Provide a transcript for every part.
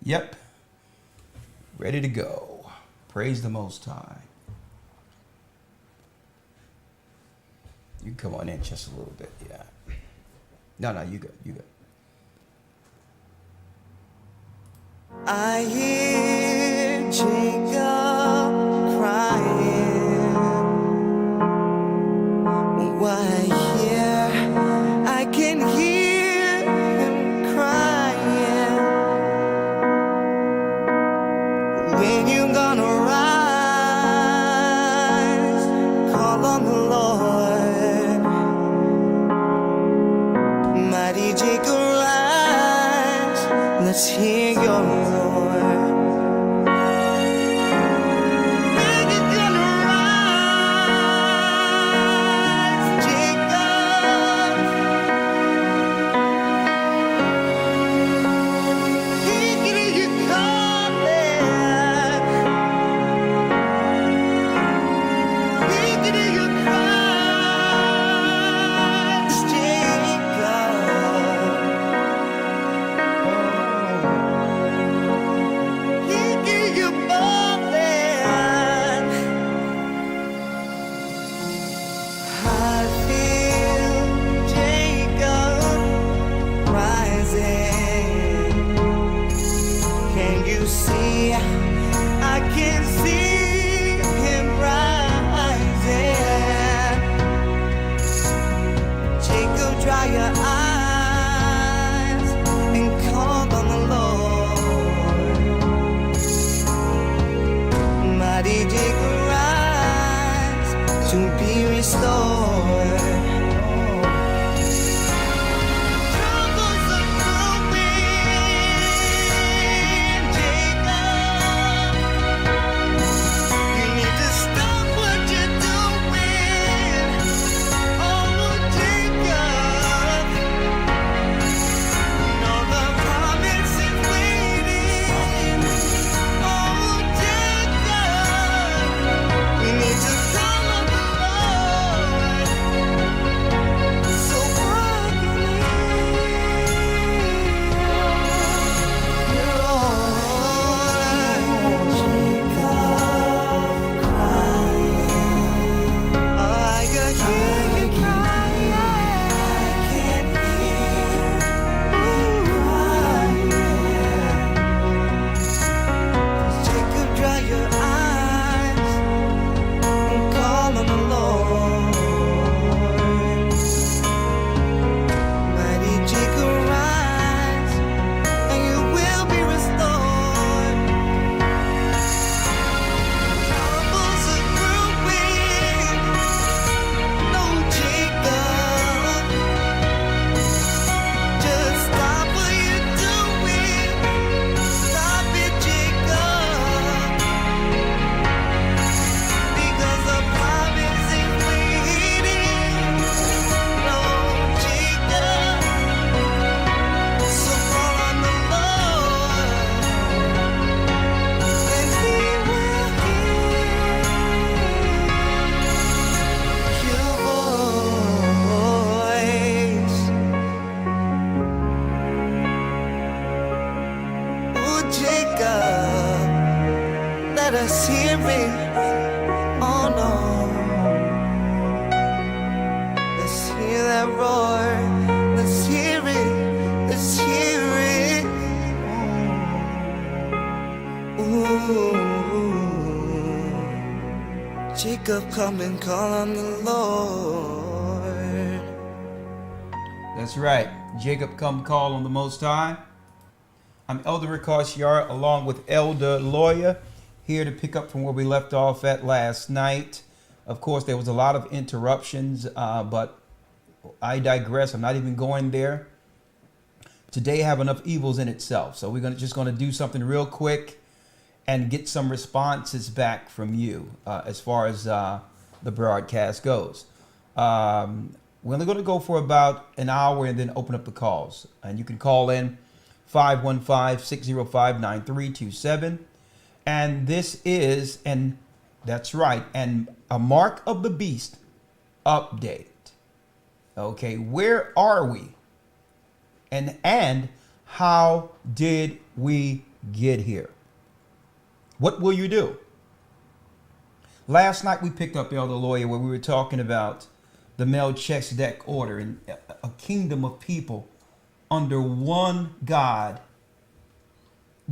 Yep. Ready to go. Praise the Most High. You can come on in just a little bit. Yeah. No, you good. You good. I hear Jacob crying. Why here? I can hear him crying. When you gonna rise? Call on the Lord. Mighty Jacob, rise. Let's hear your roar. When you gonna rise, Jacob? Hear you calling. Hear you cries, Jacob. Hear you bawling. I feel Jacob rising. Can you see? I can see him rising. Jacob, dry your eyes and call on the Lord. Mighty Jacob, rise to be restored. Troubles are growing, Jacob. You need to stop what you're doing. Oh, Jacob. No, the promise is waiting. Oh, Jacob. You need to call on the Lord. So Jacob, dry your eyes and call on the Lord. Mighty Jacob, rise, and you will be restored. Troubles are brewing, no Jacob. Just stop what you're doing. Stop it, Jacob. Because the promise is waiting. No, Jacob. So call on the Lord, and He will hear your voice. Oh, Jacob, let us hear it. Oh no, let's hear that roar. Let's hear it. Let's hear it. Ooh, Jacob, come and call on the Lord. That's right. Jacob come call on the Most High. I'm Elder Ricard Yard along with Elder Lawyer here to pick up from where we left off at last night. Of course, there was a lot of interruptions, but I digress. I'm not even going there. Today have enough evils in itself. So we're just going to do something real quick and get some responses back from you as far as the broadcast goes. We're only going to go for about an hour and then open up the calls. And you can call in 515-605-9327. And this is, and that's right, and a Mark of the Beast update. Okay, where are we? And how did we get here. What will you do? Last night we picked up Elder Lawyer where we were talking about the Melchizedek order and a kingdom of people under one God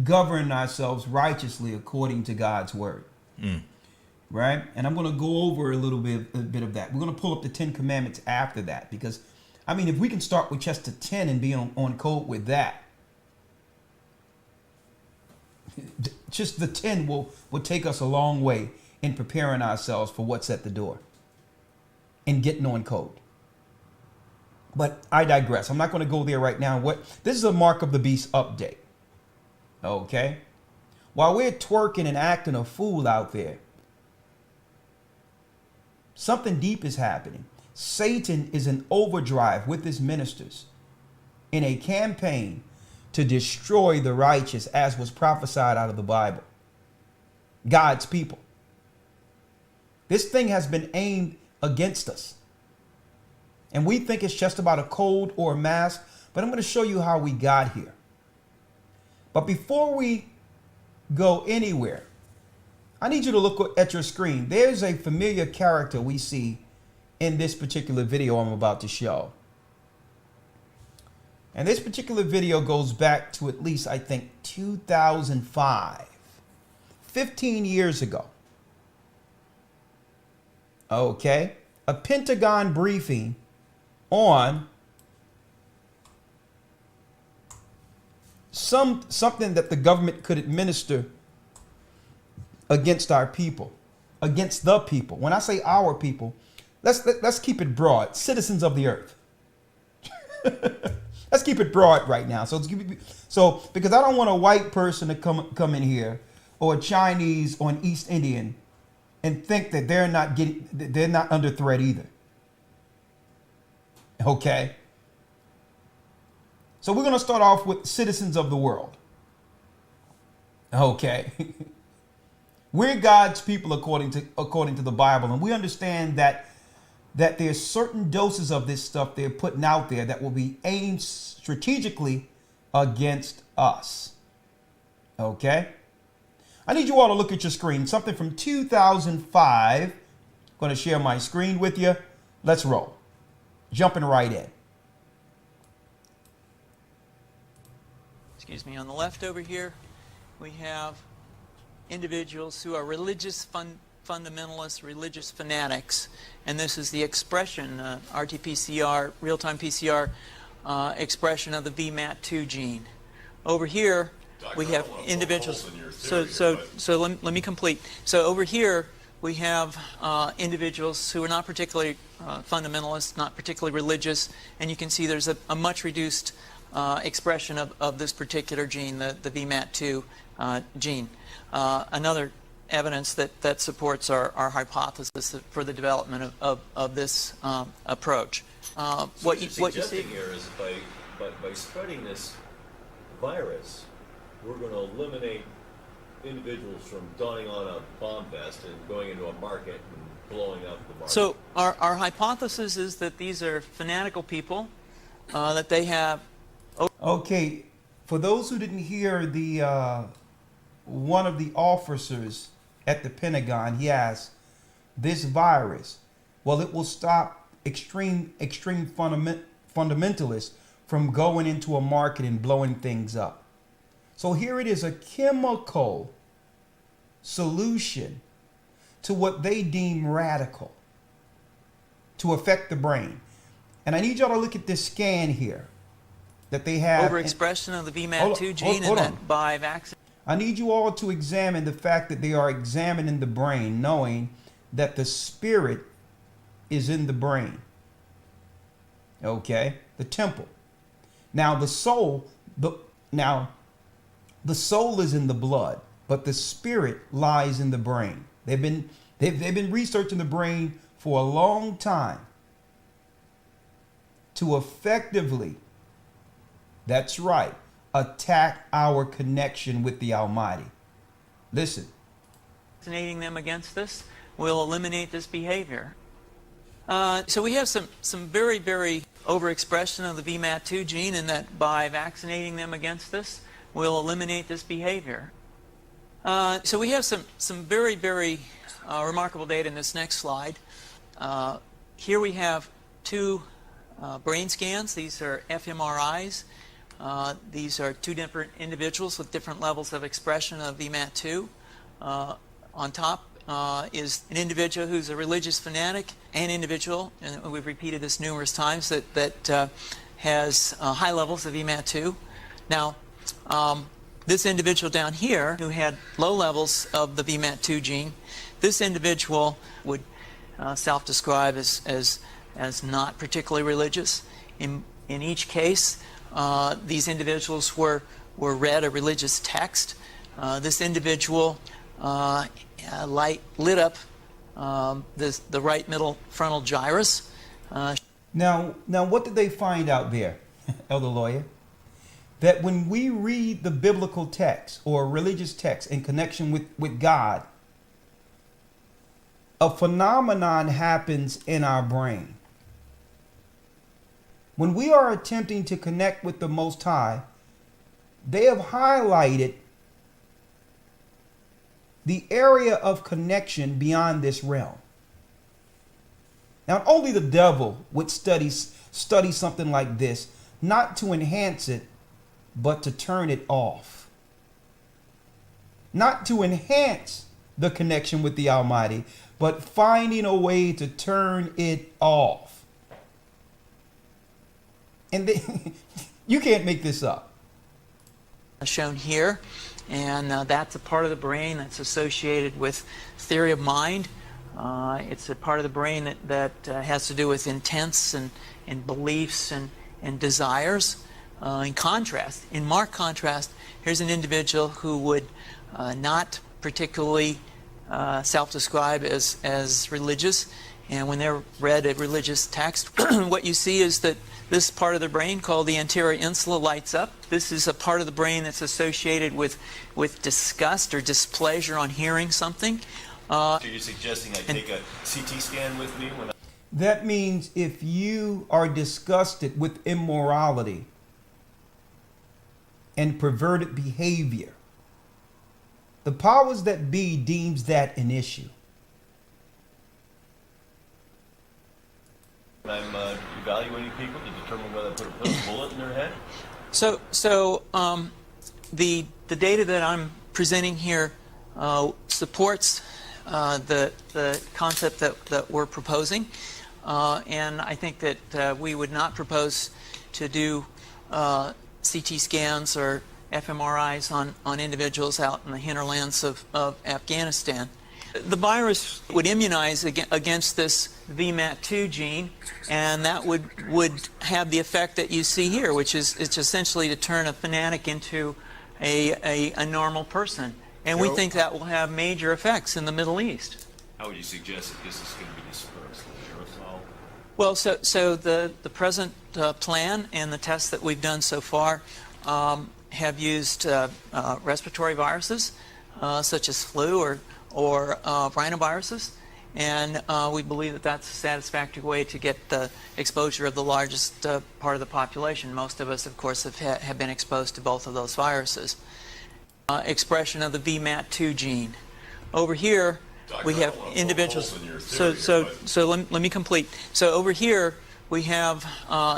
governing ourselves righteously according to God's word. Right? And I'm going to go over a bit of that. We're going to pull up the 10 commandments after that because, I mean, if we can start with just the 10 and be on code with that, just the 10 will take us a long way in preparing ourselves for what's at the door and getting on code. But I digress. I'm not going to go there right now. This is a Mark of the Beast update. Okay? While we're twerking and acting a fool out there, something deep is happening. Satan is in overdrive with his ministers in a campaign to destroy the righteous, as was prophesied out of the Bible. God's people. This thing has been aimed against us. And we think it's just about a code or a mask, but I'm going to show you how we got here. But before we go anywhere, I need you to look at your screen. There's a familiar character we see in this particular video I'm about to show. And this particular video goes back to at least, I think, 2005, 15 years ago. Okay, a Pentagon briefing on something that the government could administer against our people, against the people. When I say our people, let's keep it broad. Citizens of the earth. Let's keep it broad right now. So because I don't want a white person to come in here or a Chinese or an East Indian and think that they're not under threat either. Okay. So we're going to start off with citizens of the world. Okay. We're God's people according to the Bible, and we understand that there's certain doses of this stuff they're putting out there that will be aimed strategically against us. Okay? I need you all to look at your screen. Something from 2005. I'm going to share my screen with you. Let's roll. Jumping right in. Excuse me, on the left over here, we have individuals who are religious fundamentalists, religious fanatics, and this is the expression, RT-PCR, real-time PCR expression of the VMAT2 gene. Over here, we have individuals. So let me complete. So over here, we have individuals who are not particularly fundamentalist, not particularly religious, and you can see there's a much reduced expression of this particular gene, the VMAT2 gene. Another evidence that supports our hypothesis for the development of this approach. What you see here is by spreading this virus, we're going to eliminate individuals from donning on a bomb vest and going into a market and blowing up the market. So our hypothesis is that these are fanatical people, that they have... Okay, for those who didn't hear the one of the officers at the Pentagon, he asked, this virus, well, it will stop extreme fundamentalists from going into a market and blowing things up. So here it is, a chemical solution to what they deem radical to affect the brain. And I need y'all to look at this scan here that they have. Overexpression of the VMAT2 gene and that by vaccine. I need you all to examine the fact that they are examining the brain, knowing that the spirit is in the brain. Okay? The temple. Now the soul, the soul is in the blood, but the spirit lies in the brain. They've been researching the brain for a long time to effectively, that's right, attack our connection with the Almighty. Listen. Vaccinating them against this will eliminate this behavior. So we have some very, very overexpression of the VMAT2 gene, and that by vaccinating them against this, will eliminate this behavior. So we have some very, very remarkable data in this next slide. Here we have two brain scans. These are fMRIs. These are two different individuals with different levels of expression of VMAT2. On top is an individual who's a religious fanatic, an individual, and we've repeated this numerous times, that has high levels of VMAT2. Now, this individual down here who had low levels of the VMAT2 gene, this individual would self-describe as not particularly religious. In each case, these individuals were read a religious text. This individual lit up the right middle frontal gyrus. Now, what did they find out there, Elder Lawyer? That when we read the biblical text or religious text in connection with God, a phenomenon happens in our brain. When we are attempting to connect with the Most High, they have highlighted the area of connection beyond this realm. Now, only the devil would study something like this, not to enhance it, but to turn it off. Not to enhance the connection with the Almighty, but finding a way to turn it off. And you can't make this up. Shown here, and that's a part of the brain that's associated with theory of mind. It's a part of the brain that has to do with intents and beliefs and desires. In contrast, in marked contrast, here's an individual who would not particularly self-describe as religious, and when they're read a religious text, what you see is that this part of the brain called the anterior insula lights up. This is a part of the brain that's associated with disgust or displeasure on hearing something. So you're suggesting I take a CT scan with me when That means if you are disgusted with immorality and perverted behavior, the powers that be deems that an issue. I'm evaluating people to determine whether I put a bullet in their head? So the data that I'm presenting here supports the concept that we're proposing, and I think that we would not propose to do CT scans or fMRIs on individuals out in the hinterlands of Afghanistan. The virus would immunize against this VMAT2 gene, and that would have the effect that you see here, which is it's essentially to turn a fanatic into a normal person. And we think that will have major effects in the Middle East. How would you suggest that this is going to be dispersed? Aerosol? Well, so the present plan and the tests that we've done so far have used respiratory viruses such as flu or rhinoviruses, and we believe that that's a satisfactory way to get the exposure of the largest part of the population. Most of us, of course, have been exposed to both of those viruses. Expression of the VMAT2 gene. Over here, we have individuals. So let me complete. So over here, we have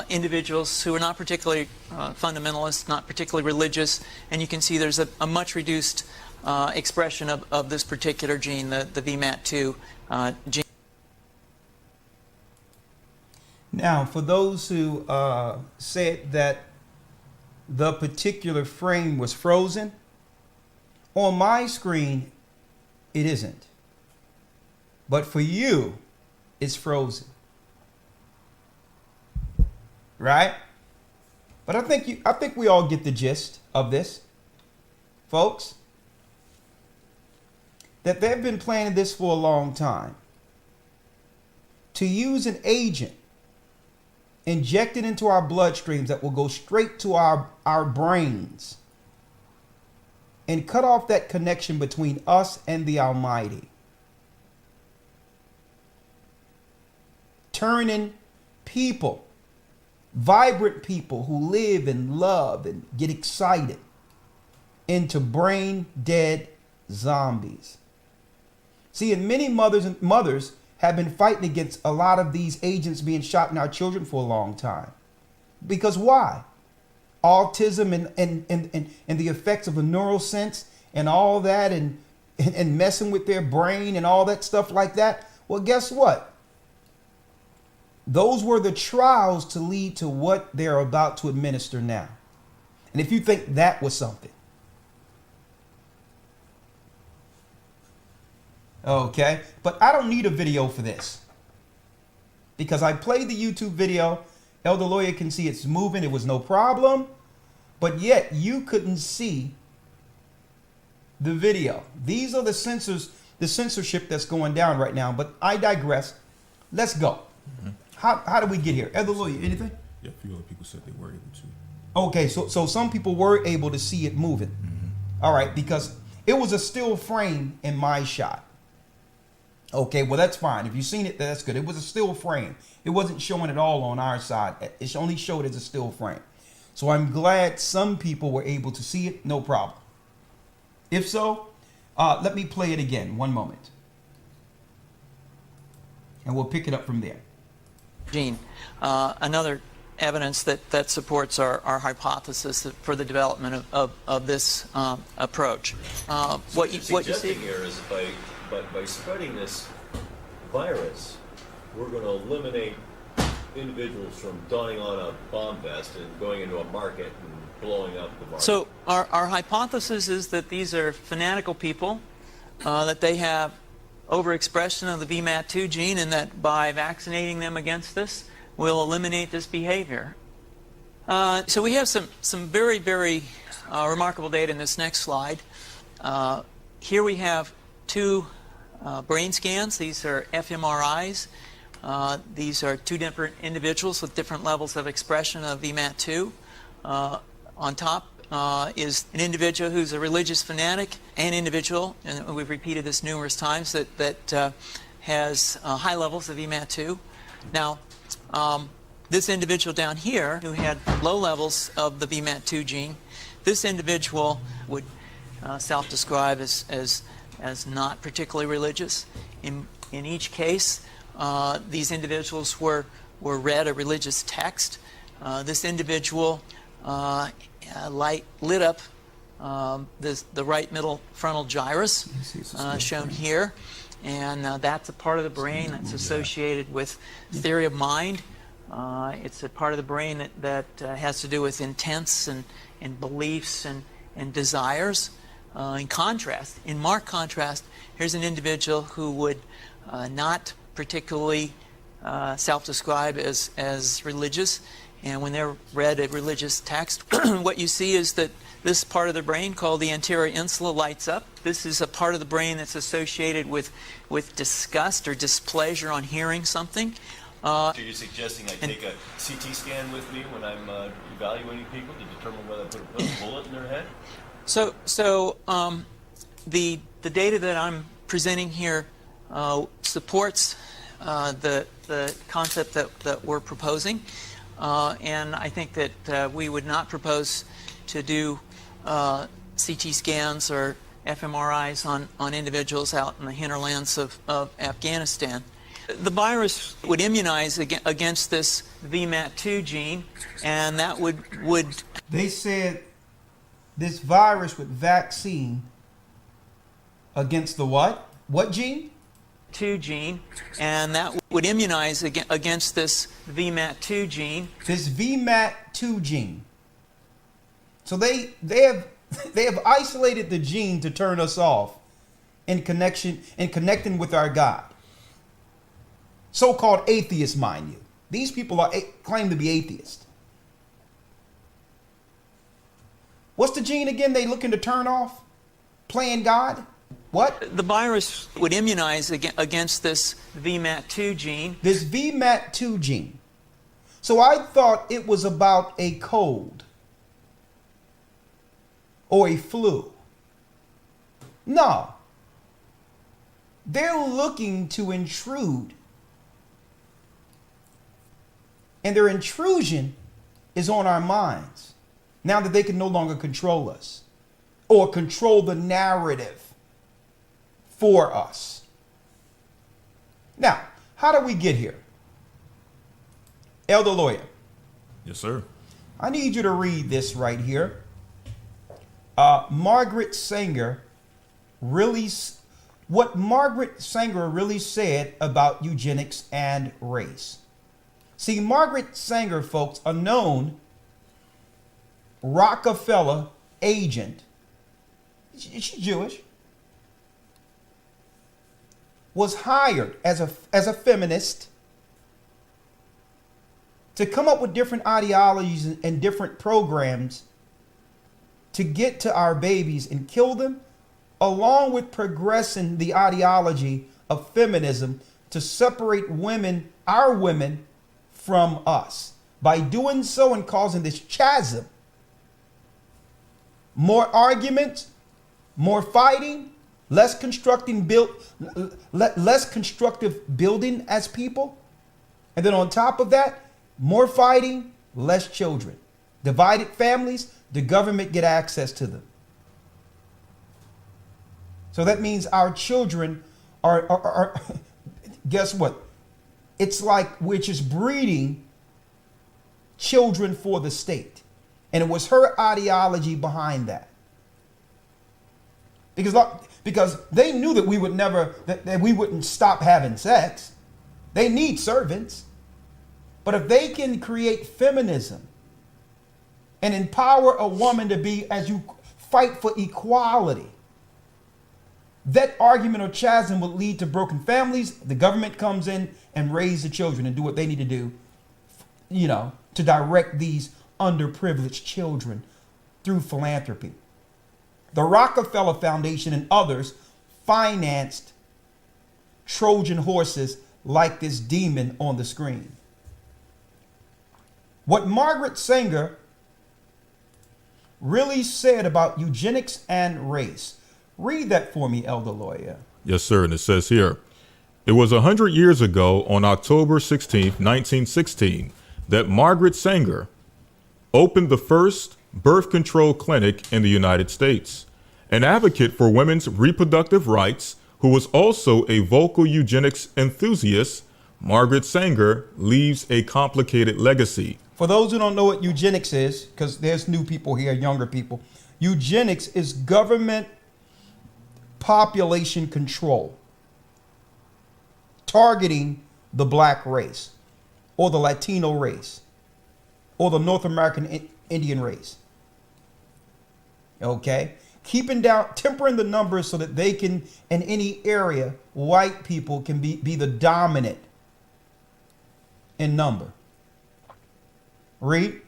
individuals who are not particularly fundamentalist, not particularly religious, and you can see there's a much reduced expression of this particular gene, the VMAT2 gene. Now, for those who said that the particular frame was frozen, on my screen, it isn't. But for you, it's frozen. Right? But I think we all get the gist of this, folks. That they've been planning this for a long time. To use an agent injected into our bloodstreams that will go straight to our brains and cut off that connection between us and the Almighty. Turning people, vibrant people who live and love and get excited into brain dead zombies. See, and many mothers have been fighting against a lot of these agents being shot in our children for a long time. Because why? Autism and the effects of a neural sense and all that and messing with their brain and all that stuff like that. Well, guess what? Those were the trials to lead to what they're about to administer now. And if you think that was something. Okay, but I don't need a video for this. Because I played the YouTube video. Elder Lawyer can see it's moving. It was no problem. But yet you couldn't see the video. These are the censorship that's going down right now. But I digress. Let's go. Mm-hmm. How did we get here? Elder Lawyer, anything? Yeah, a few other people said they were able to. Okay, so some people were able to see it moving. Mm-hmm. All right, because it was a still frame in my shot. Okay, well, that's fine. If you've seen it, that's good. It was a still frame. It wasn't showing it all on our side. It only showed as a still frame. So I'm glad some people were able to see it. No problem. If so, let me play it again. One moment. And we'll pick it up from there. Gene, another evidence that supports our hypothesis for the development of this approach. What you see here is by spreading this virus, we're going to eliminate individuals from donning on a bomb vest and going into a market and blowing up the market. So our hypothesis is that these are fanatical people, that they have overexpression of the VMAT2 gene, and that by vaccinating them against this, we'll eliminate this behavior. So we have some very, very remarkable data in this next slide. Here we have two brain scans. These are fMRIs. These are two different individuals with different levels of expression of VMAT2. On top is an individual who's a religious fanatic, an individual, and we've repeated this numerous times, that has high levels of VMAT2. Now, this individual down here who had low levels of the VMAT2 gene, this individual would self-describe as not particularly religious. In each case, these individuals were read a religious text. This individual lit up the right middle frontal gyrus, shown here, and that's a part of the brain that's associated with theory of mind. It's a part of the brain that has to do with intents and beliefs and desires. In marked contrast, here's an individual who would not particularly self-describe as religious, and when they're read a religious text, what you see is that this part of the brain called the anterior insula lights up. This is a part of the brain that's associated with disgust or displeasure on hearing something. So you're suggesting I take a CT scan with me when I'm evaluating people to determine whether I put a bullet in their head? So the data that I'm presenting here supports the concept that we're proposing, and I think that we would not propose to do CT scans or fMRIs on individuals out in the hinterlands of Afghanistan. The virus would immunize against this VMAT2 gene, and that would... They said this virus would vaccine against the what? What gene? 2 gene, and that would immunize against this VMAT2 gene. This VMAT2 gene. So they have isolated the gene to turn us off in connecting with our God. So-called atheists, mind you. These people claim to be atheists. What's the gene again they looking to turn off? Playing God? What? The virus would immunize against this VMAT2 gene. This VMAT2 gene. So I thought it was about a cold or a flu. No. They're looking to intrude. And their intrusion is on our minds now that they can no longer control us. or control the narrative for us. Now, how do we get here? Elder Lawyer, Yes, sir. I need you to read this right here. Margaret Sanger what Margaret Sanger really said about eugenics and race. See, Margaret Sanger, folks, a known Rockefeller agent, she's Jewish, was hired as a feminist to come up with different ideologies and different programs to get to our babies and kill them, along with progressing the ideology of feminism to separate women, our women, from us. By doing so and causing this chasm, more arguments, more fighting, less constructive building as people, and then on top of that, more fighting, less children, divided families, the government get access to them. So that means our children are guess what? It's like we're just breeding children for the state. And it was her ideology behind that. Because they knew that we would never, that we wouldn't stop having sex. They need servants. But if they can create feminism and empower a woman to be, as you fight for equality, that argument or chasm will lead to broken families. The government comes in and raise the children and do what they need to do, to direct these underprivileged children through philanthropy. The Rockefeller Foundation and others financed Trojan horses like this demon on the screen. What Margaret Sanger really said about eugenics and race. Read that for me, Elder Lawyer. Yes, sir. And it says here, it was 100 years ago on October 16th, 1916, that Margaret Sanger opened the first birth control clinic in the United States. An advocate for women's reproductive rights, who was also a vocal eugenics enthusiast, Margaret Sanger leaves a complicated legacy. For those who don't know what eugenics is, because there's new people here, younger people, eugenics is government population control, targeting the black race, or the Latino race, or the North American Indian race. Okay? Tempering the numbers so that they can, in any area, white people can be the dominant in number. Read.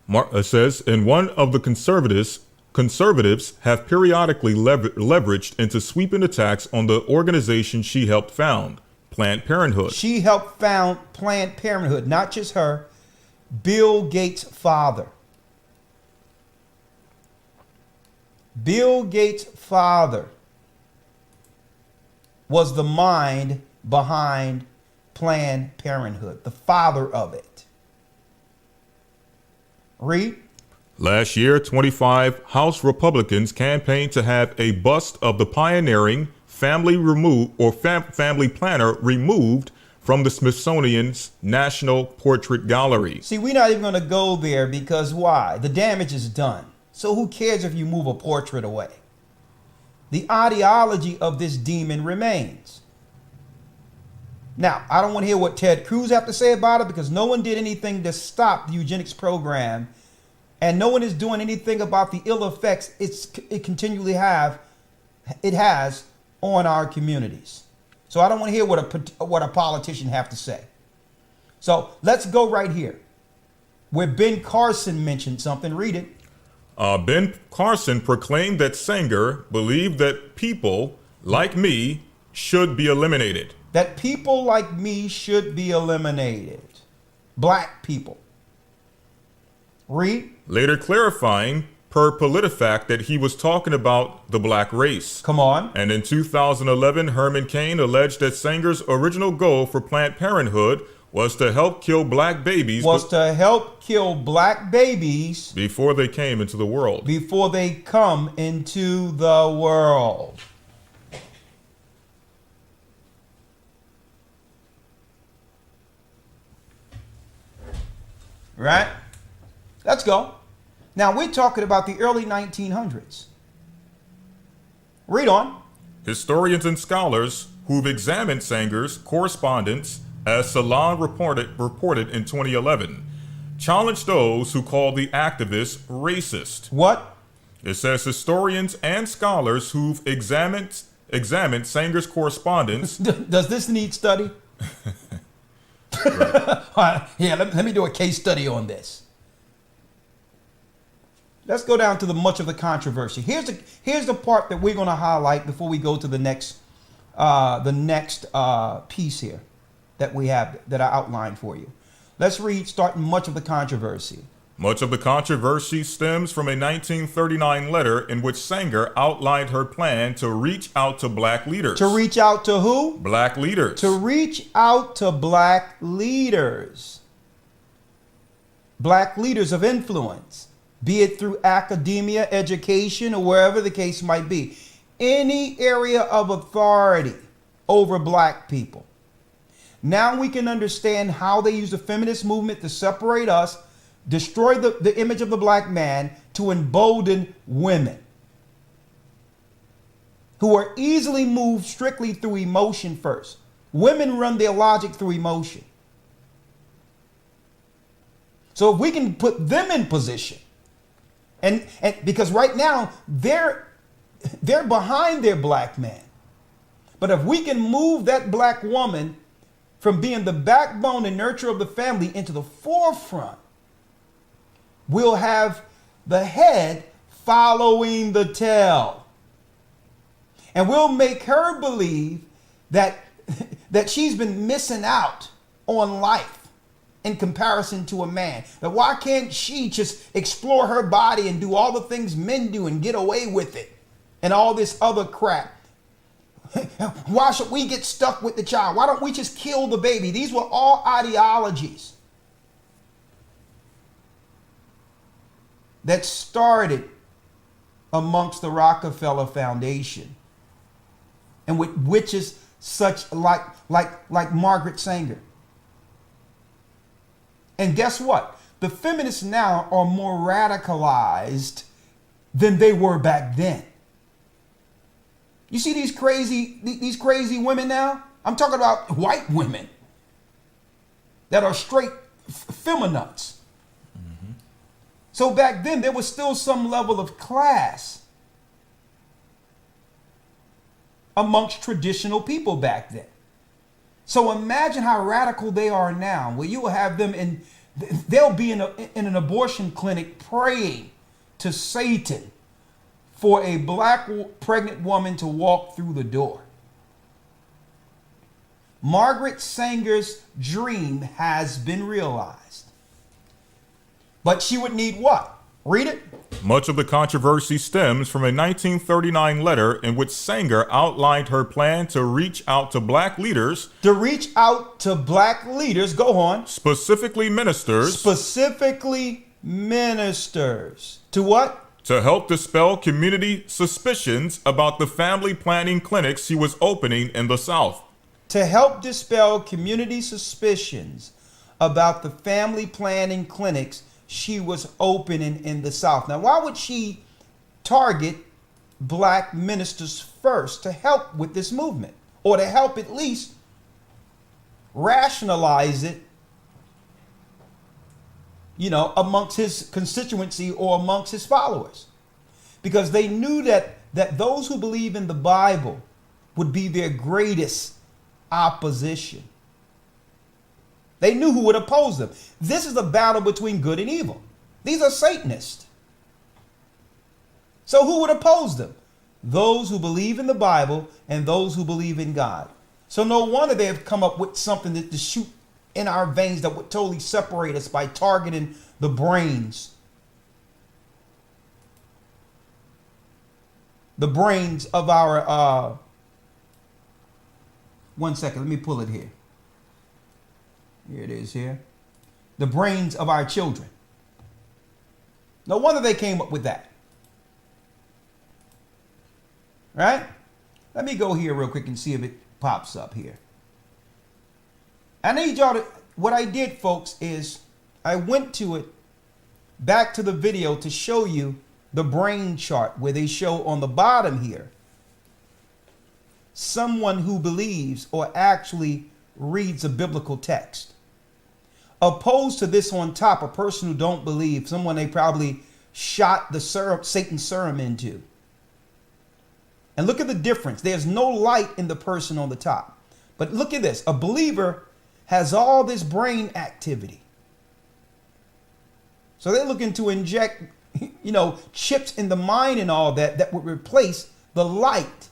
It says, and one of the conservatives have periodically leveraged into sweeping attacks on the organization she helped found, Planned Parenthood. She helped found Planned Parenthood, not just her, Bill Gates' father. Bill Gates' father was the mind behind Planned Parenthood, the father of it. Read. Last year, 25 House Republicans campaigned to have a bust of the pioneering family planner removed from the Smithsonian's National Portrait Gallery. See, we're not even going to go there because why? The damage is done. So who cares if you move a portrait away? The ideology of this demon remains. Now, I don't want to hear what Ted Cruz have to say about it because no one did anything to stop the eugenics program, and no one is doing anything about the ill effects it continually has on our communities. So I don't want to hear what a politician have to say. So let's go right here, where Ben Carson mentioned something. Read it. Ben Carson proclaimed that Sanger believed that people like me should be eliminated. That people like me should be eliminated. Black people. Read. Later clarifying per PolitiFact that he was talking about the black race. Come on. And in 2011, Herman Cain alleged that Sanger's original goal for Planned Parenthood was to help kill black babies was to help kill black babies before they came into the world. before they come into the world. Right? Let's go. Now we're talking about the early 1900s. Read on. Historians and scholars who've examined Sanger's correspondence, as Salon reported in 2011, challenged those who call the activist racist. What? It says historians and scholars who've examined Sanger's correspondence. Does this need study? All right, yeah, let me do a case study on this. Let's go down to much of the controversy. Here's the part that we're going to highlight before we go to the next piece here that we have that I outlined for you. Let's read starting much of the controversy. Much of the controversy stems from a 1939 letter in which Sanger outlined her plan to reach out to black leaders. To reach out to who? Black leaders. To reach out to black leaders. Black leaders of influence, be it through academia, education, or wherever the case might be. Any area of authority over black people. Now we can understand how they use the feminist movement to separate us, destroy the image of the black man, to embolden women who are easily moved strictly through emotion first. Women run their logic through emotion. So if we can put them in position, and because right now they're behind their black man, but if we can move that black woman from being the backbone and nurture of the family into the forefront, we'll have the head following the tail. And we'll make her believe that she's been missing out on life in comparison to a man. That why can't she just explore her body and do all the things men do and get away with it and all this other crap? Why should we get stuck with the child? Why don't we just kill the baby? These were all ideologies that started amongst the Rockefeller Foundation and with witches such like Margaret Sanger. And guess what? The feminists now are more radicalized than they were back then. You see these crazy women now? I'm talking about white women that are straight feminazis. Mm-hmm. So back then there was still some level of class amongst traditional people back then. So imagine how radical they are now, where you will have them they'll be in an abortion clinic praying to Satan for a black pregnant woman to walk through the door. Margaret Sanger's dream has been realized. But she would need what? Read it. Much of the controversy stems from a 1939 letter in which Sanger outlined her plan to reach out to black leaders. To reach out to black leaders, go on. Specifically ministers. Specifically ministers. To what? To help dispel community suspicions about the family planning clinics she was opening in the South. To help dispel community suspicions about the family planning clinics she was opening in the South. Now, why would she target black ministers first to help with this movement? Or to help at least rationalize it, amongst his constituency or amongst his followers? Because they knew that those who believe in the Bible would be their greatest opposition. They knew who would oppose them. This is a battle between good and evil. These are Satanists. So who would oppose them? Those who believe in the Bible and those who believe in God. So no wonder they have come up with something to shoot in our veins that would totally separate us by targeting the brains. The brains of our... one second, let me pull it here. Here it is here. The brains of our children. No wonder they came up with that. Right? Let me go here real quick and see if it pops up here. I need y'all to, what I did, folks, is I went to it, back to the video to show you the brain chart where they show on the bottom here someone who believes or actually reads a biblical text. Opposed to this on top, a person who don't believe, someone they probably shot the Satan's serum into. And look at the difference. There's no light in the person on the top. But look at this. A believer has all this brain activity. So they're looking to inject, chips in the mind and all that would replace the light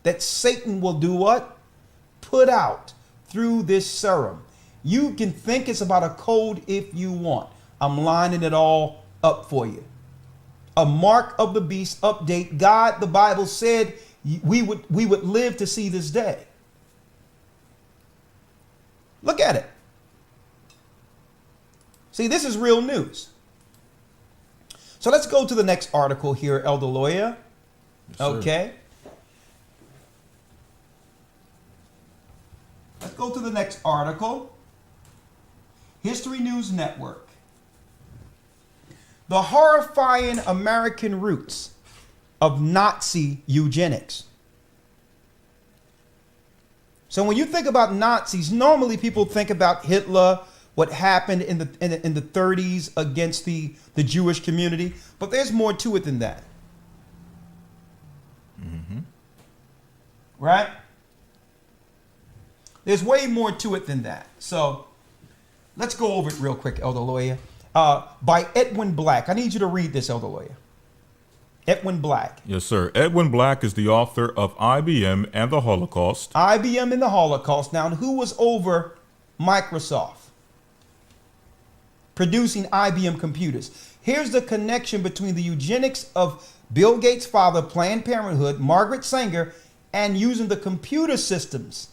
that Satan will do what? Put out through this serum. You can think it's about a code if you want. I'm lining it all up for you. A mark of the beast update. God, the Bible said we would live to see this day. Look at it. See, this is real news. So let's go to the next article here, Elder Lawyer. Yes, sir. Okay. Let's go to the next article. History News Network. The horrifying American roots of Nazi eugenics. So when you think about Nazis, normally people think about Hitler, what happened in the 30s against the Jewish community, but there's more to it than that. Mm-hmm. Right? There's way more to it than that. So let's go over it real quick, Elder Lawyer. By Edwin Black. I need you to read this, Elder Lawyer. Edwin Black. Yes, sir. Edwin Black is the author of IBM and the Holocaust. IBM and the Holocaust. Now, who was over Microsoft producing IBM computers? Here's the connection between the eugenics of Bill Gates' father, Planned Parenthood, Margaret Sanger, and using the computer systems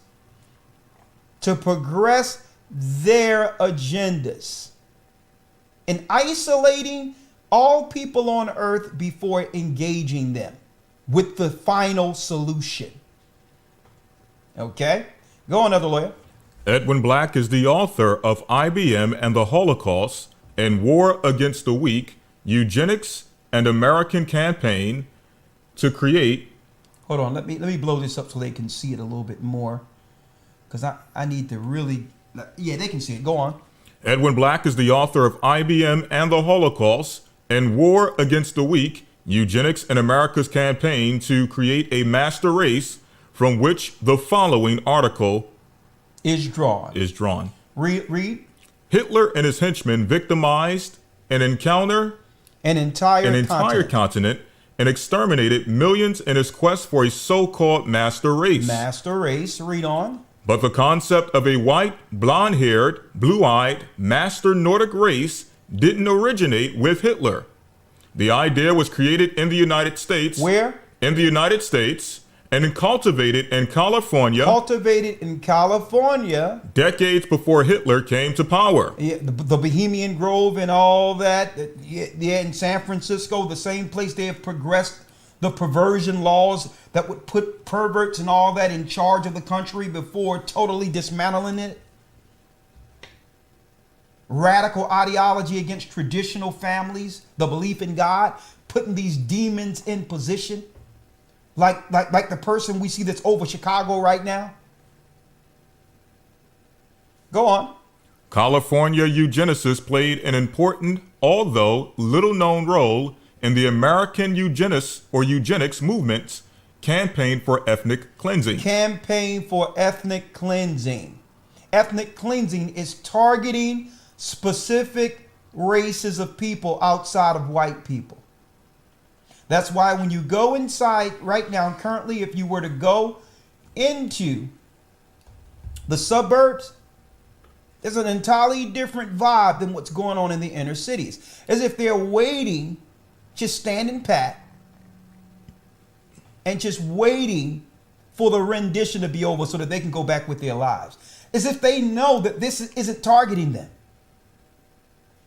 to progress their agendas and isolating all people on earth before engaging them with the final solution. Okay? Go on, Elder Lawyer. Edwin Black is the author of IBM and the Holocaust and War Against the Weak, Eugenics and American Campaign to create. Hold on, let me blow this up so they can see it a little bit more. Because I need to really, yeah, they can see it. Go on. Edwin Black is the author of IBM and the Holocaust and War Against the Weak, Eugenics and America's Campaign to create a master race from which the following article Is drawn. Read. Hitler and his henchmen victimized and encounter An entire continent and exterminated millions in his quest for a so-called master race. Master race. Read on. But the concept of a white, blonde-haired, blue-eyed, master Nordic race didn't originate with Hitler. The idea was created in the United States. Where? In the United States and cultivated in California. Decades before Hitler came to power. Yeah, the Bohemian Grove and all that. Yeah, in San Francisco, the same place they have progressed the perversion laws that would put perverts and all that in charge of the country before totally dismantling it. Radical ideology against traditional families, the belief in God, putting these demons in position. Like the person we see that's over Chicago right now. Go on. California eugenicists played an important, although little known role in the American eugenics movement's campaign for ethnic cleansing. Campaign for ethnic cleansing. Ethnic cleansing is targeting specific races of people outside of white people. That's why when you go inside right now, currently, if you were to go into the suburbs, there's an entirely different vibe than what's going on in the inner cities. As if they're waiting, just standing pat, and just waiting for the rendition to be over so that they can go back with their lives. as if they know that this isn't targeting them.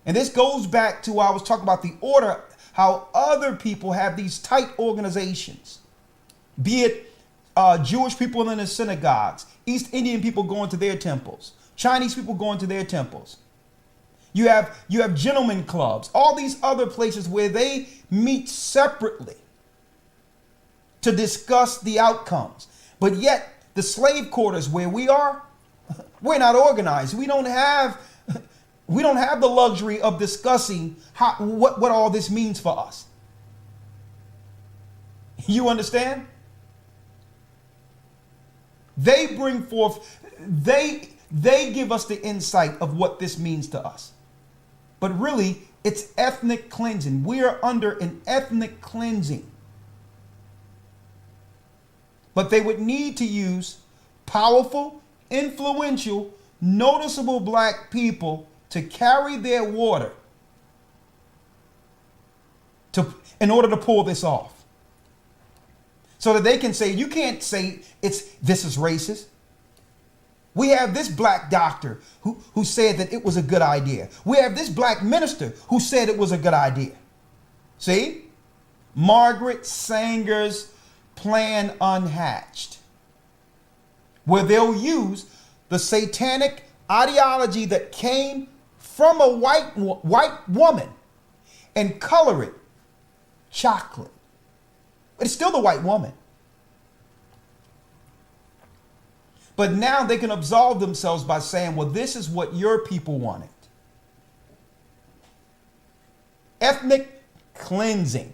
And this goes back to what I was talking about the order, how other people have these tight organizations, be it Jewish people in the synagogues, East Indian people going to their temples, Chinese people going to their temples. You have gentlemen clubs, all these other places where they meet separately to discuss the outcomes. But yet the slave quarters where we are, we're not organized. We don't have the luxury of discussing what all this means for us. You understand? They bring forth, they give us the insight of what this means to us. But really, it's ethnic cleansing. We are under an ethnic cleansing. But they would need to use powerful, influential, noticeable black people to carry their water in order to pull this off. So that they can say, you can't say this is racist. We have this black doctor who said that it was a good idea. We have this black minister who said it was a good idea. See? Margaret Sanger's plan unhatched, where they'll use the satanic ideology that came from a white woman and color it chocolate. But it's still the white woman. But now they can absolve themselves by saying, well, this is what your people wanted. Ethnic cleansing.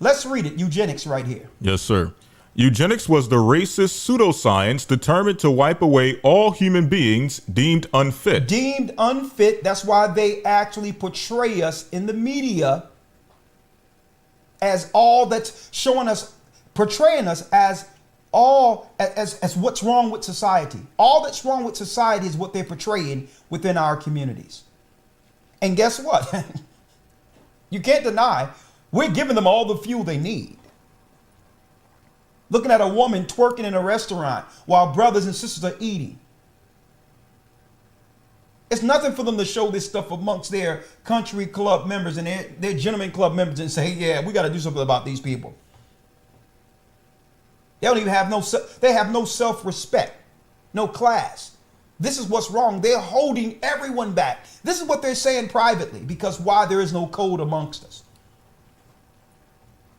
Let's read it. Eugenics right here. Yes, sir. Eugenics was the racist pseudoscience determined to wipe away all human beings deemed unfit. Deemed unfit. That's why they actually portray us in the media as all that's showing us, portraying us as all as what's wrong with society. All that's wrong with society is what they're portraying within our communities. And guess what? You can't deny we're giving them all the fuel they need. Looking at a woman twerking in a restaurant while brothers and sisters are eating. It's nothing for them to show this stuff amongst their country club members and their gentleman club members and say, yeah, we got to do something about these people. They don't even have they have no self-respect, no class. This is what's wrong. They're holding everyone back. This is what they're saying privately, because why? There is no code amongst us.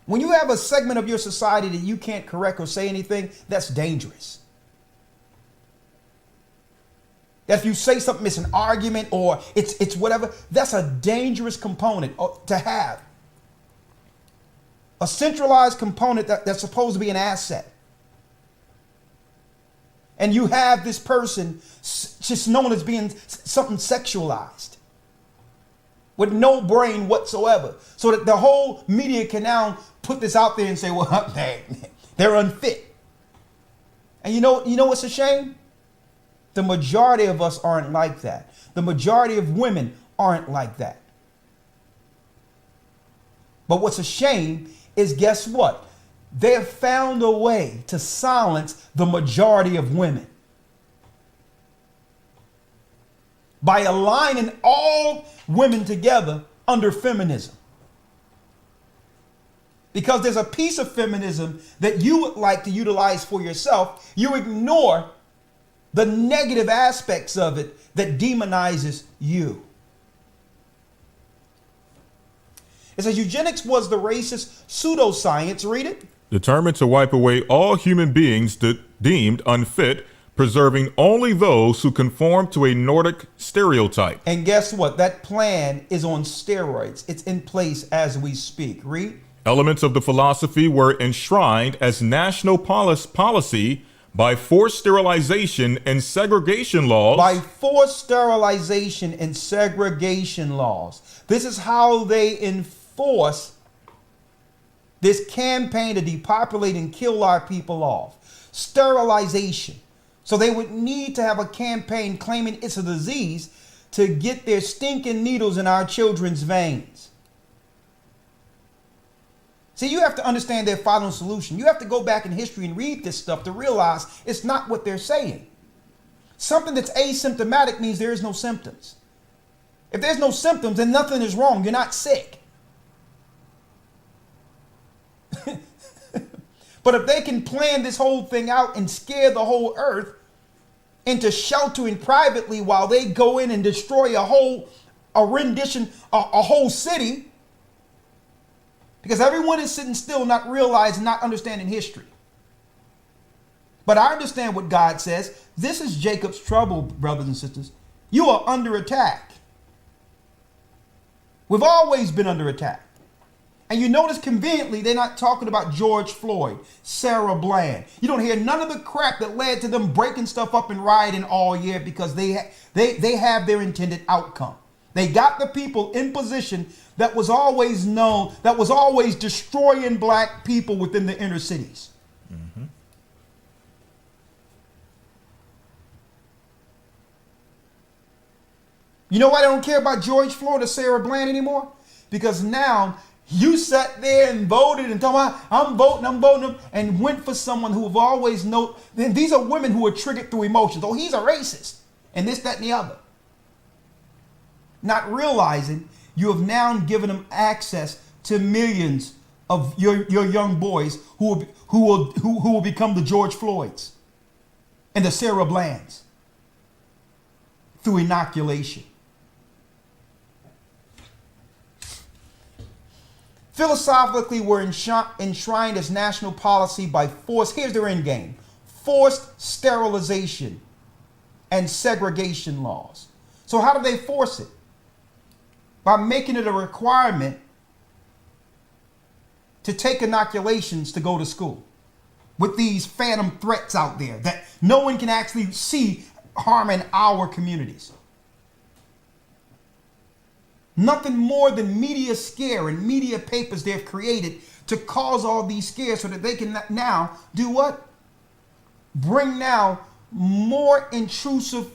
When you have a segment of your society that you can't correct or say anything, that's dangerous. That if you say something, it's an argument or it's whatever, that's a dangerous component to have. A centralized component that's supposed to be an asset. And you have this person just known as being something sexualized with no brain whatsoever. So that the whole media can now put this out there and say, well, they're unfit. And you know what's a shame? The majority of us aren't like that. The majority of women aren't like that. But what's a shame is, guess what? They have found a way to silence the majority of women by aligning all women together under feminism. Because there's a piece of feminism that you would like to utilize for yourself. You ignore the negative aspects of it that demonizes you. It says eugenics was the racist pseudoscience, read it, determined to wipe away all human beings deemed unfit, preserving only those who conform to a Nordic stereotype. And guess what? That plan is on steroids. It's in place as we speak. Read. Elements of the philosophy were enshrined as national policy by forced sterilization and segregation laws. By forced sterilization and segregation laws. This is how they enforce this campaign to depopulate and kill our people off. Sterilization. So they would need to have a campaign claiming it's a disease to get their stinking needles in our children's veins. See, you have to understand their final solution. You have to go back in history and read this stuff to realize it's not what they're saying. Something that's asymptomatic means there is no symptoms. If there's no symptoms, then nothing is wrong. You're not sick. But if they can plan this whole thing out and scare the whole earth into sheltering privately while they go in and destroy a whole city, because everyone is sitting still, not realizing, not understanding history. But I understand what God says. This is Jacob's trouble, brothers and sisters. You are under attack. We've always been under attack. And you notice conveniently they're not talking about George Floyd, Sarah Bland. You don't hear none of the crap that led to them breaking stuff up and rioting all year, because they have their intended outcome. They got the people in position that was always known, that was always destroying black people within the inner cities. Mm-hmm. You know why they don't care about George Floyd or Sarah Bland anymore? Because now you sat there and voted and told me, I'm voting, and went for someone who have always known. Then these are women who are triggered through emotions. Oh, he's a racist, and this, that, and the other. Not realizing you have now given them access to millions of your young boys who will become the George Floyds and the Sarah Blands through inoculation. Philosophically, we're enshrined as national policy by force. Here's their end game: forced sterilization and segregation laws. So how do they force it? By making it a requirement to take inoculations to go to school, with these phantom threats out there that no one can actually see harming our communities. Nothing more than media scare and media papers they've created to cause all these scares so that they can now do what? Bring now more intrusive,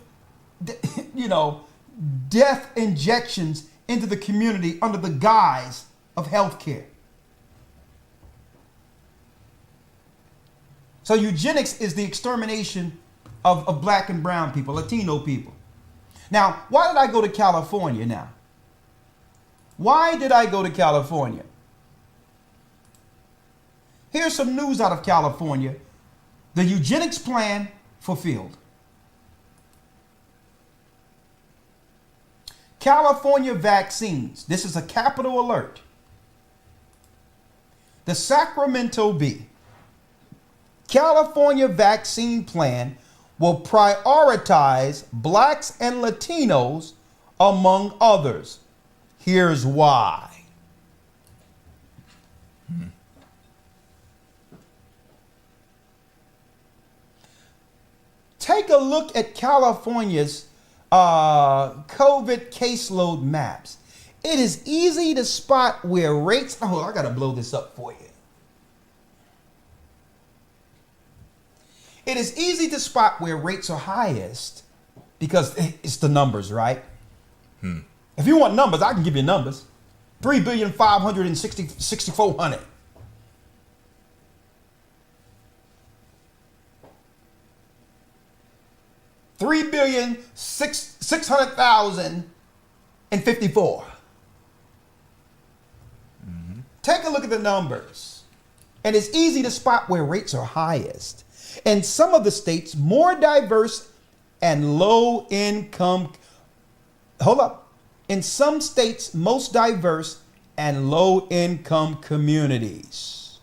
death injections into the community under the guise of healthcare. So eugenics is the extermination of black and brown people, Latino people. Now, why did I go to California now? Why did I go to California? Here's some news out of California. The eugenics plan fulfilled. California vaccines. This is a capital alert. The Sacramento Bee. California vaccine plan will prioritize blacks and Latinos among others. Here's why. Take a look at California's COVID caseload maps. It is easy to spot where rates. Oh, I got to blow this up for you. It is easy to spot where rates are highest because it's the numbers, right? If you want numbers, I can give you numbers. 3,560,6,400. $3,600,054. Take a look at the numbers. And it's easy to spot where rates are highest. In some of the states, more diverse and low income. Hold up. In some states, most diverse and low income communities.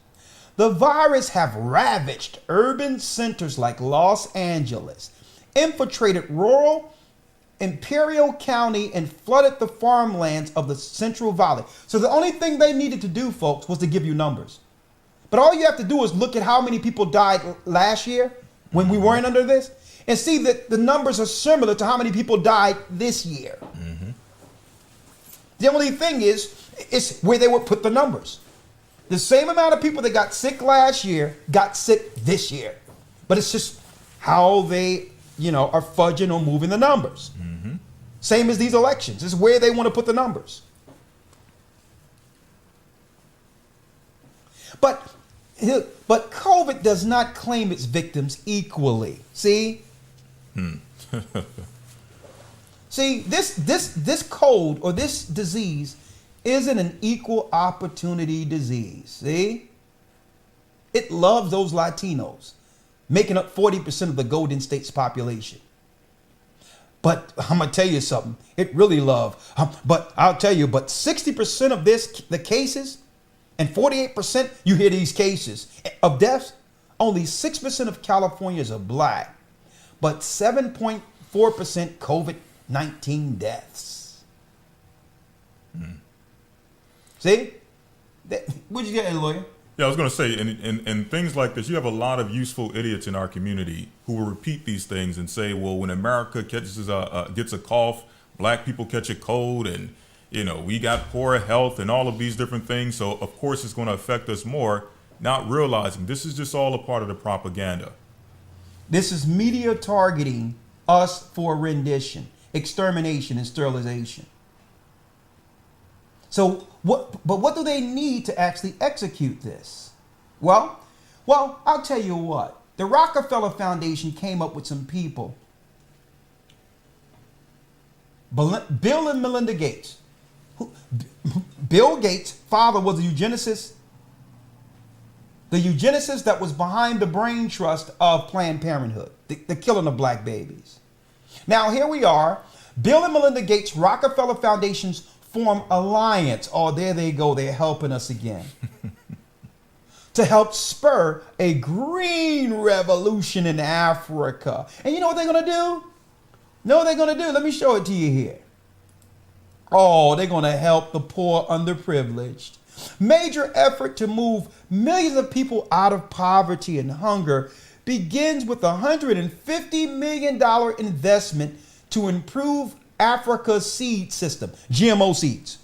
The virus have ravaged urban centers like Los Angeles, infiltrated rural Imperial County, and flooded the farmlands of the Central Valley. So the only thing they needed to do, folks, was to give you numbers. But all you have to do is look at how many people died last year when we weren't under this, and see that the numbers are similar to how many people died this year. The only thing is where they would put the numbers. The same amount of people that got sick last year got sick this year. But it's just how they, are fudging or moving the numbers. Same as these elections. It's where they want to put the numbers. But COVID does not claim its victims equally. See? See, this cold or this disease isn't an equal opportunity disease. See? It loves those Latinos, making up 40% of the Golden State's population. But I'm gonna tell you something. It really loves. But I'll tell you. But 60% of the cases, and 48% you hear these cases of deaths. Only 6% of Californians are black, but 7.4% COVID-19 deaths. See? What'd you get, lawyer? Yeah, I was going to say, and things like this, you have a lot of useful idiots in our community who will repeat these things and say, well, when America gets a cough, black people catch a cold, and we got poor health and all of these different things. So of course it's going to affect us more, not realizing this is just all a part of the propaganda. This is media targeting us for rendition, extermination, and sterilization. So what do they need to actually execute this? Well, I'll tell you what. The Rockefeller Foundation came up with some people. Bill and Melinda Gates. Bill Gates' father was a eugenicist. The eugenicist that was behind the brain trust of Planned Parenthood, the killing of black babies. Now here we are. Bill and Melinda Gates' Rockefeller Foundations form alliance. Oh, there they go. They're helping us again. To help spur a green revolution in Africa. And you know what they're going to do? No, they're going to do. Let me show it to you here. Oh, they're going to help the poor underprivileged. Major effort to move millions of people out of poverty and hunger begins with a $150 million investment to improve Africa's seed system, GMO seeds.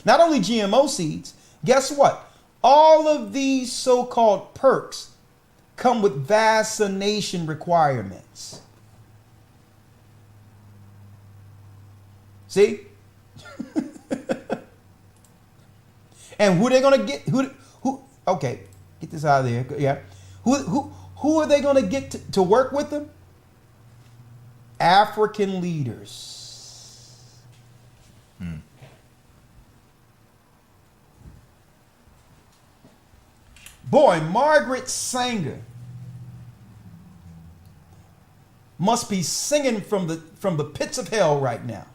Not only GMO seeds, guess what? All of these so-called perks come with vaccination requirements. See? And who they gonna get? Who? Okay, get this out of there. Yeah. Who are they gonna get to work with them? African leaders. Boy, Margaret Sanger must be singing from the pits of hell right now.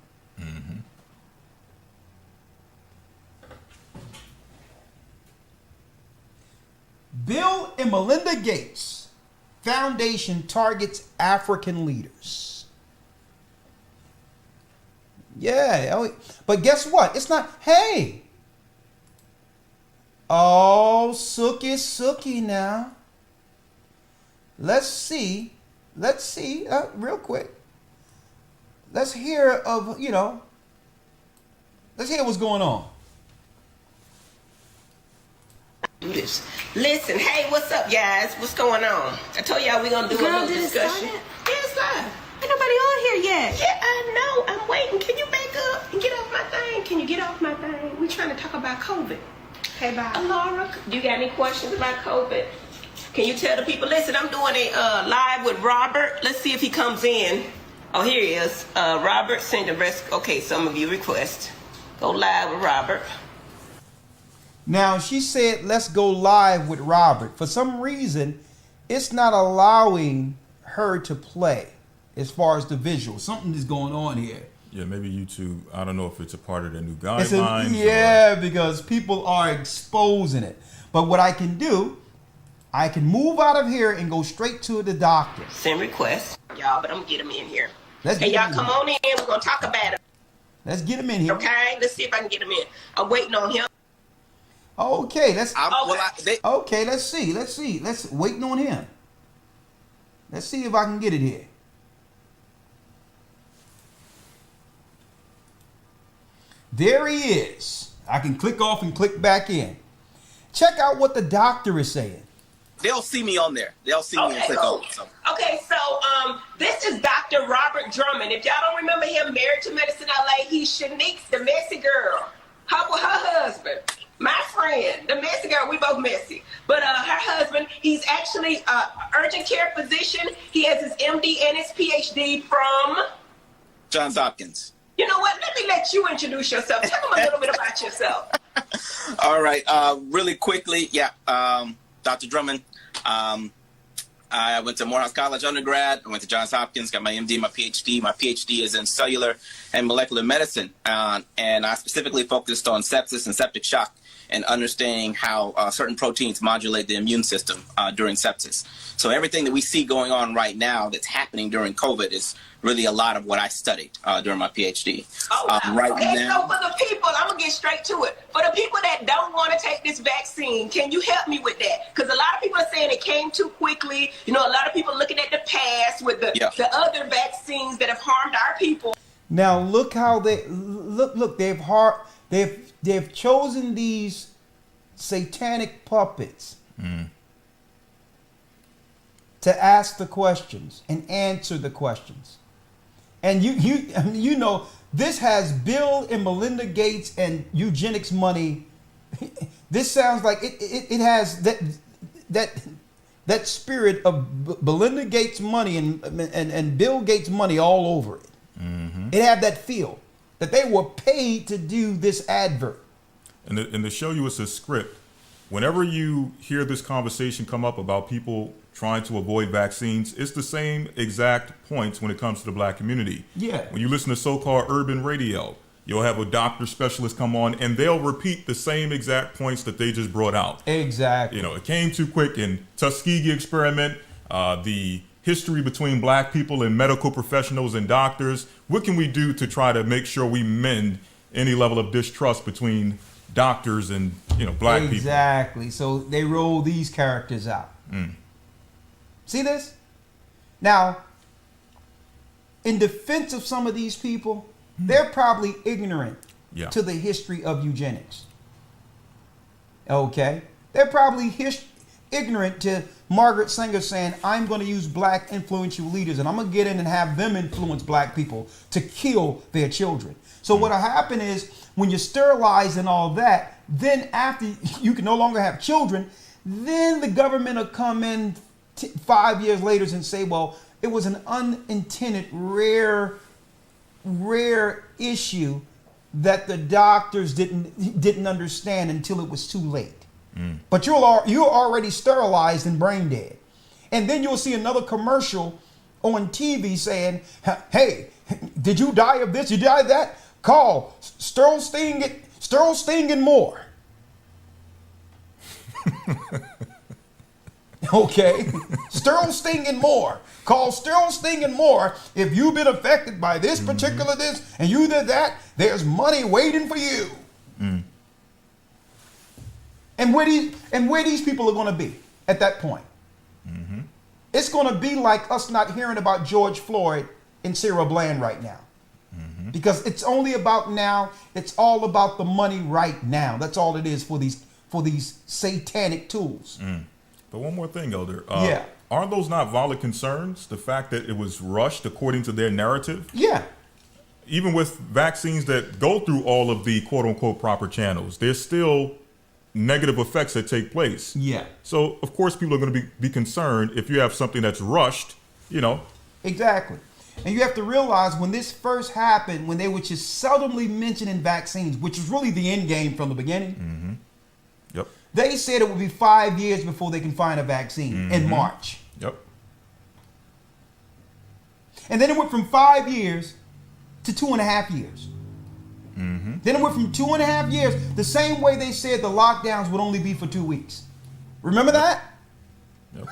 Bill and Melinda Gates Foundation targets African leaders. Yeah, but guess what? It's not, hey. Oh, sookie now. Let's see, real quick. Let's hear let's hear what's going on. Do this. Listen, hey, what's up, guys? What's going on? I told y'all we're gonna do a little discussion. Yeah, it's live. Ain't nobody on here yet. Yeah, I know. I'm waiting. Can you back up and get off my thing? Can you get off my thing? We're trying to talk about COVID. Okay, bye. Laura, do you got any questions about COVID? Can you tell the people? Listen, I'm doing a live with Robert. Let's see if he comes in. Oh, here he is. Robert, send the rest. Okay, some of you request. Go live with Robert. Now, she said, let's go live with Robert. For some reason, it's not allowing her to play as far as the visual. Something is going on here. Yeah, maybe YouTube, I don't know if it's a part of the new guidelines. Because people are exposing it. But what I can do, I can move out of here and go straight to the doctor. Send requests, y'all, but I'm going to get him in here. Hey, y'all come on in. We're going to talk about it. Let's get him in here. Okay, let's see if I can get him in. I'm waiting on him. Okay, let's see. Let's waiting on him. Let's see if I can get it here. There he is. I can click off and click back in. Check out what the doctor is saying. They'll see me on there. They'll see me and click on. So. Okay, so this is Dr. Robert Drummond. If y'all don't remember him, Married to Medicine LA, he's Shanique's the messy girl. Her husband. My friend, the messy girl, we both messy. But her husband, he's actually an urgent care physician. He has his MD and his PhD from Johns Hopkins. You know what? Let you introduce yourself. Tell them a little bit about yourself. All right. Really quickly, Dr. Drummond. I went to Morehouse College undergrad. I went to Johns Hopkins, got my MD, my PhD. My PhD is in cellular and molecular medicine. And I specifically focused on sepsis and septic shock and understanding how certain proteins modulate the immune system during sepsis. So everything that we see going on right now that's happening during COVID is really a lot of what I studied during my PhD. Oh, wow. So for the people, I'm going to get straight to it. For the people that don't want to take this vaccine, can you help me with that? Because a lot of people are saying it came too quickly. You know, a lot of people looking at the past with the other vaccines that have harmed our people. Now look how they've chosen these satanic puppets to ask the questions and answer the questions. And you know, this has Bill and Melinda Gates and eugenics money. This sounds like it has that spirit of Melinda Gates money and Bill Gates money all over it. Mm-hmm. It had that feel that they were paid to do this advert. And to show you it's a script, whenever you hear this conversation come up about people trying to avoid vaccines, it's the same exact points when it comes to the black community. Yeah. When you listen to so-called urban radio, you'll have a doctor specialist come on and they'll repeat the same exact points that they just brought out. Exactly. You know, it came too quick in Tuskegee experiment, the history between black people and medical professionals and doctors. What can we do to try to make sure we mend any level of distrust between doctors and, you know, black people? Exactly. So they roll these characters out. See this? Now, in defense of some of these people, they're probably ignorant to the history of eugenics. Okay? They're probably ignorant to Margaret Sanger saying, I'm going to use black influential leaders and I'm going to get in and have them influence black people to kill their children. So what'll happen is when you sterilize and all that, then after you can no longer have children, then the government will come in 5 years later and say, well, it was an unintended rare issue that the doctors didn't understand until it was too late. But you're already sterilized and brain dead. And then you'll see another commercial on TV saying, hey, did you die of this? You die of that? Call Sterl Sting and more. Okay, Sterl Sting and more. Call Sterl Sting and more if you've been affected by this particular this and you did that. There's money waiting for you. And where these people are going to be at that point? It's going to be like us not hearing about George Floyd and Sarah Bland right now. Because it's only about now. It's all about the money right now. That's all it is for these satanic tools. But one more thing, Elder. Yeah. Aren't those not valid concerns? The fact that it was rushed according to their narrative? Yeah. Even with vaccines that go through all of the quote unquote proper channels, there's still negative effects that take place. Yeah. So, of course, people are going to be concerned if you have something that's rushed, you know. Exactly. And you have to realize when this first happened, when they were just seldomly mentioned in vaccines, which was really the end game from the beginning. Yep. They said it would be 5 years before they can find a vaccine in March. Yep. And then it went from 5 years to 2.5 years. Then it went from 2.5 years, the same way they said the lockdowns would only be for 2 weeks. Remember that? Yep.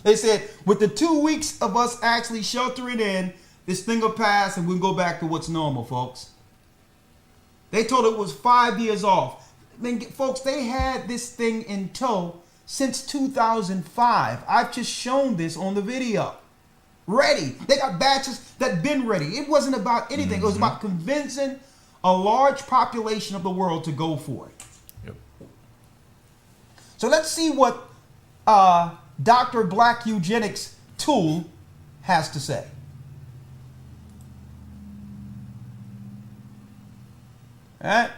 They said with the 2 weeks of us actually sheltering in, this thing will pass and we'll go back to what's normal, folks. They told it was 5 years off. Then, folks, they had this thing in tow since 2005. I've just shown this on the video. Ready. They got batches that been ready. It wasn't about anything. It was about convincing a large population of the world to go for it. Yep. So let's see what Dr. Black Eugenics Tool has to say. Right?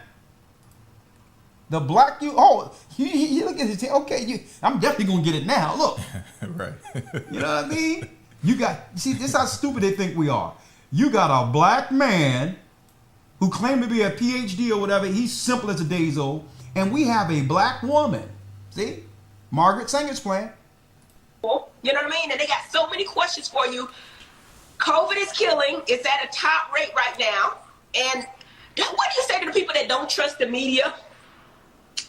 The black you look at it. Okay, I'm definitely gonna get it now. Look, Right. you know what I mean? See, this is how stupid they think we are. You got a black man who claimed to be a PhD or whatever. He's simple as a days old, and we have a black woman. See, Margaret Sanger's plan. You know what I mean? And they got so many questions for you. COVID is killing. It's at a top rate right now. And what do you say to the people that don't trust the media?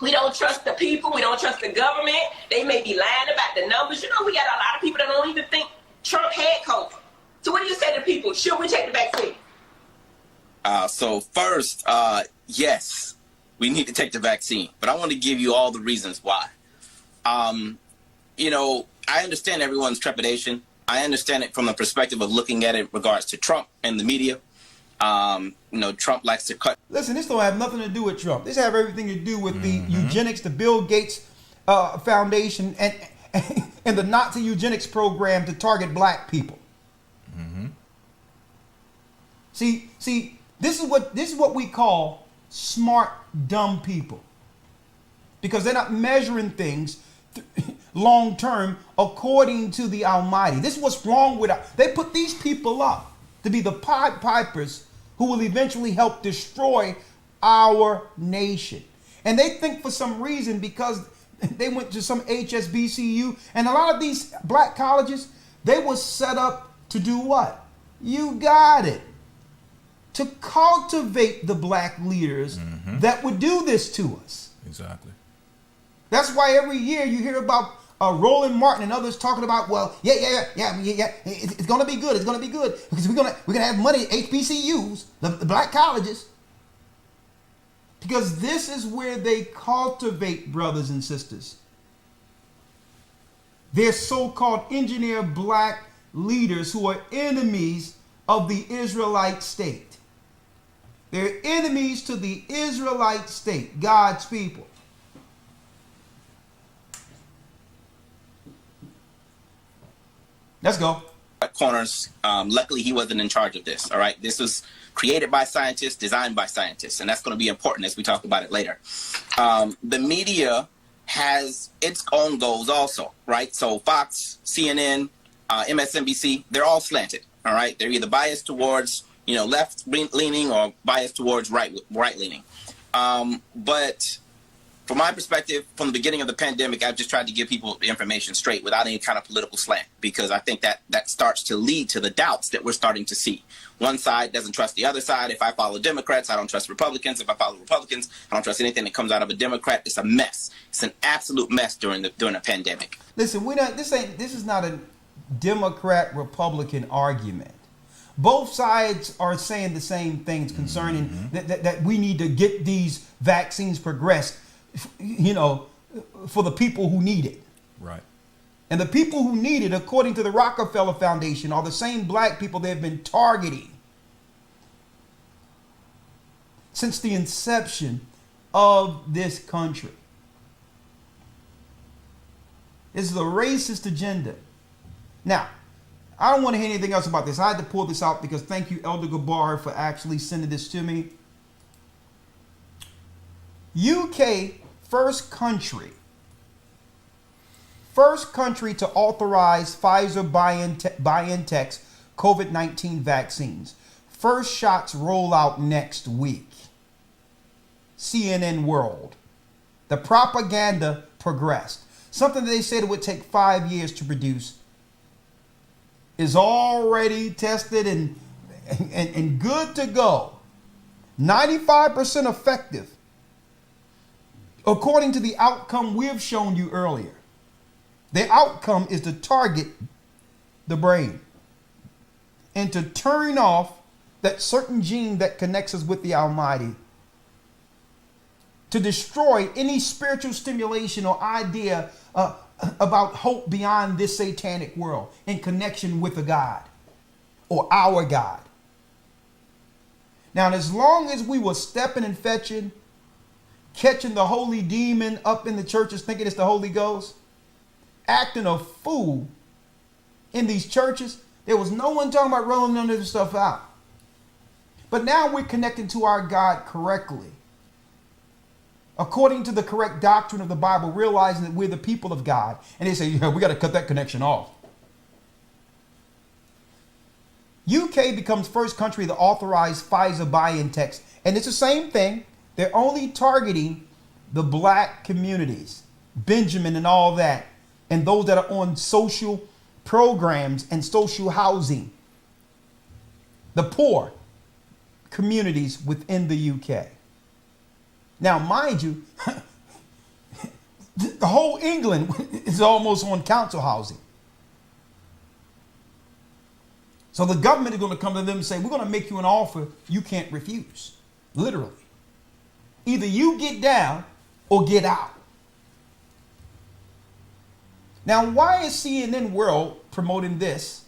We don't trust the people. We don't trust the government. They may be lying about the numbers. You know, we got a lot of people that don't even think Trump had COVID. So what do you say to people? Should we take the vaccine? So first, yes, we need to take the vaccine. But I want to give you all the reasons why. You know, I understand everyone's trepidation. I understand it from the perspective of looking at it in regards to Trump and the media. You know, Trump likes to cut. Listen, this don't have nothing to do with Trump. This have everything to do with the eugenics, the Bill Gates Foundation, and the Nazi eugenics program to target black people. See, this is what we call smart, dumb people, because they're not measuring things long term according to the Almighty. This is what's wrong with they put these people up to be the Pied Pipers who will eventually help destroy our nation. And they think for some reason, because they went to some HSBCU and a lot of these black colleges, they were set up to do what? You got it. To cultivate the black leaders that would do this to us. Exactly. That's why every year you hear about Roland Martin and others talking about, well, yeah. It's gonna be good. It's gonna be good because we're gonna have money at HBCUs, the black colleges, because this is where they cultivate brothers and sisters. They're so-called engineer black leaders who are enemies of the Israelite state. They're enemies to the Israelite state, God's people. Let's go. Corners. Luckily, he wasn't in charge of this. All right. This was created by scientists, designed by scientists, and that's going to be important as we talk about it later. The media has its own goals also, right? So Fox, CNN, MSNBC, they're all slanted. All right. They're either biased towards, you know, left leaning or biased towards right leaning. But from my perspective, from the beginning of the pandemic, I've just tried to give people the information straight without any kind of political slant, because I think that starts to lead to the doubts that we're starting to see. One side doesn't trust the other side. If I follow Democrats, I don't trust Republicans. If I follow Republicans, I don't trust anything that comes out of a Democrat. It's a mess. It's an absolute mess during a pandemic. Listen, this is not a Democrat-Republican argument. Both sides are saying the same things concerning that we need to get these vaccines progressed, you know, for the people who need it. Right. And the people who need it, according to the Rockefeller Foundation, are the same black people they've been targeting since the inception of this country. This is a racist agenda. Now, I don't want to hear anything else about this. I had to pull this out because thank you, Elder Gabar, for actually sending this to me. UK, first country to authorize Pfizer BioNTech's COVID-19 vaccines. First shots roll out next week. CNN World. The propaganda progressed. Something that they said it would take 5 years to produce is already tested and good to go. 95% effective, according to the outcome we've shown you earlier. The outcome is to target the brain and to turn off that certain gene that connects us with the Almighty, to destroy any spiritual stimulation or idea about hope beyond this satanic world in connection with a God or our God. Now, as long as we were stepping and fetching, catching the holy demon up in the churches thinking it's the Holy Ghost, acting a fool in these churches, there was no one talking about rolling none of this stuff out. But now we're connecting to our God correctly. according to the correct doctrine of the Bible, realizing that we're the people of God. And they say, yeah, we got to cut that connection off. UK becomes first country to authorize Pfizer BioNTech. And it's the same thing. They're only targeting the black communities, Benjamin and all that, and those that are on social programs and social housing. The poor communities within the UK. Now, mind you, the whole England is almost on council housing. So the government is going to come to them and say, we're going to make you an offer you can't refuse. Literally. Either you get down or get out. Now, why is CNN World promoting this,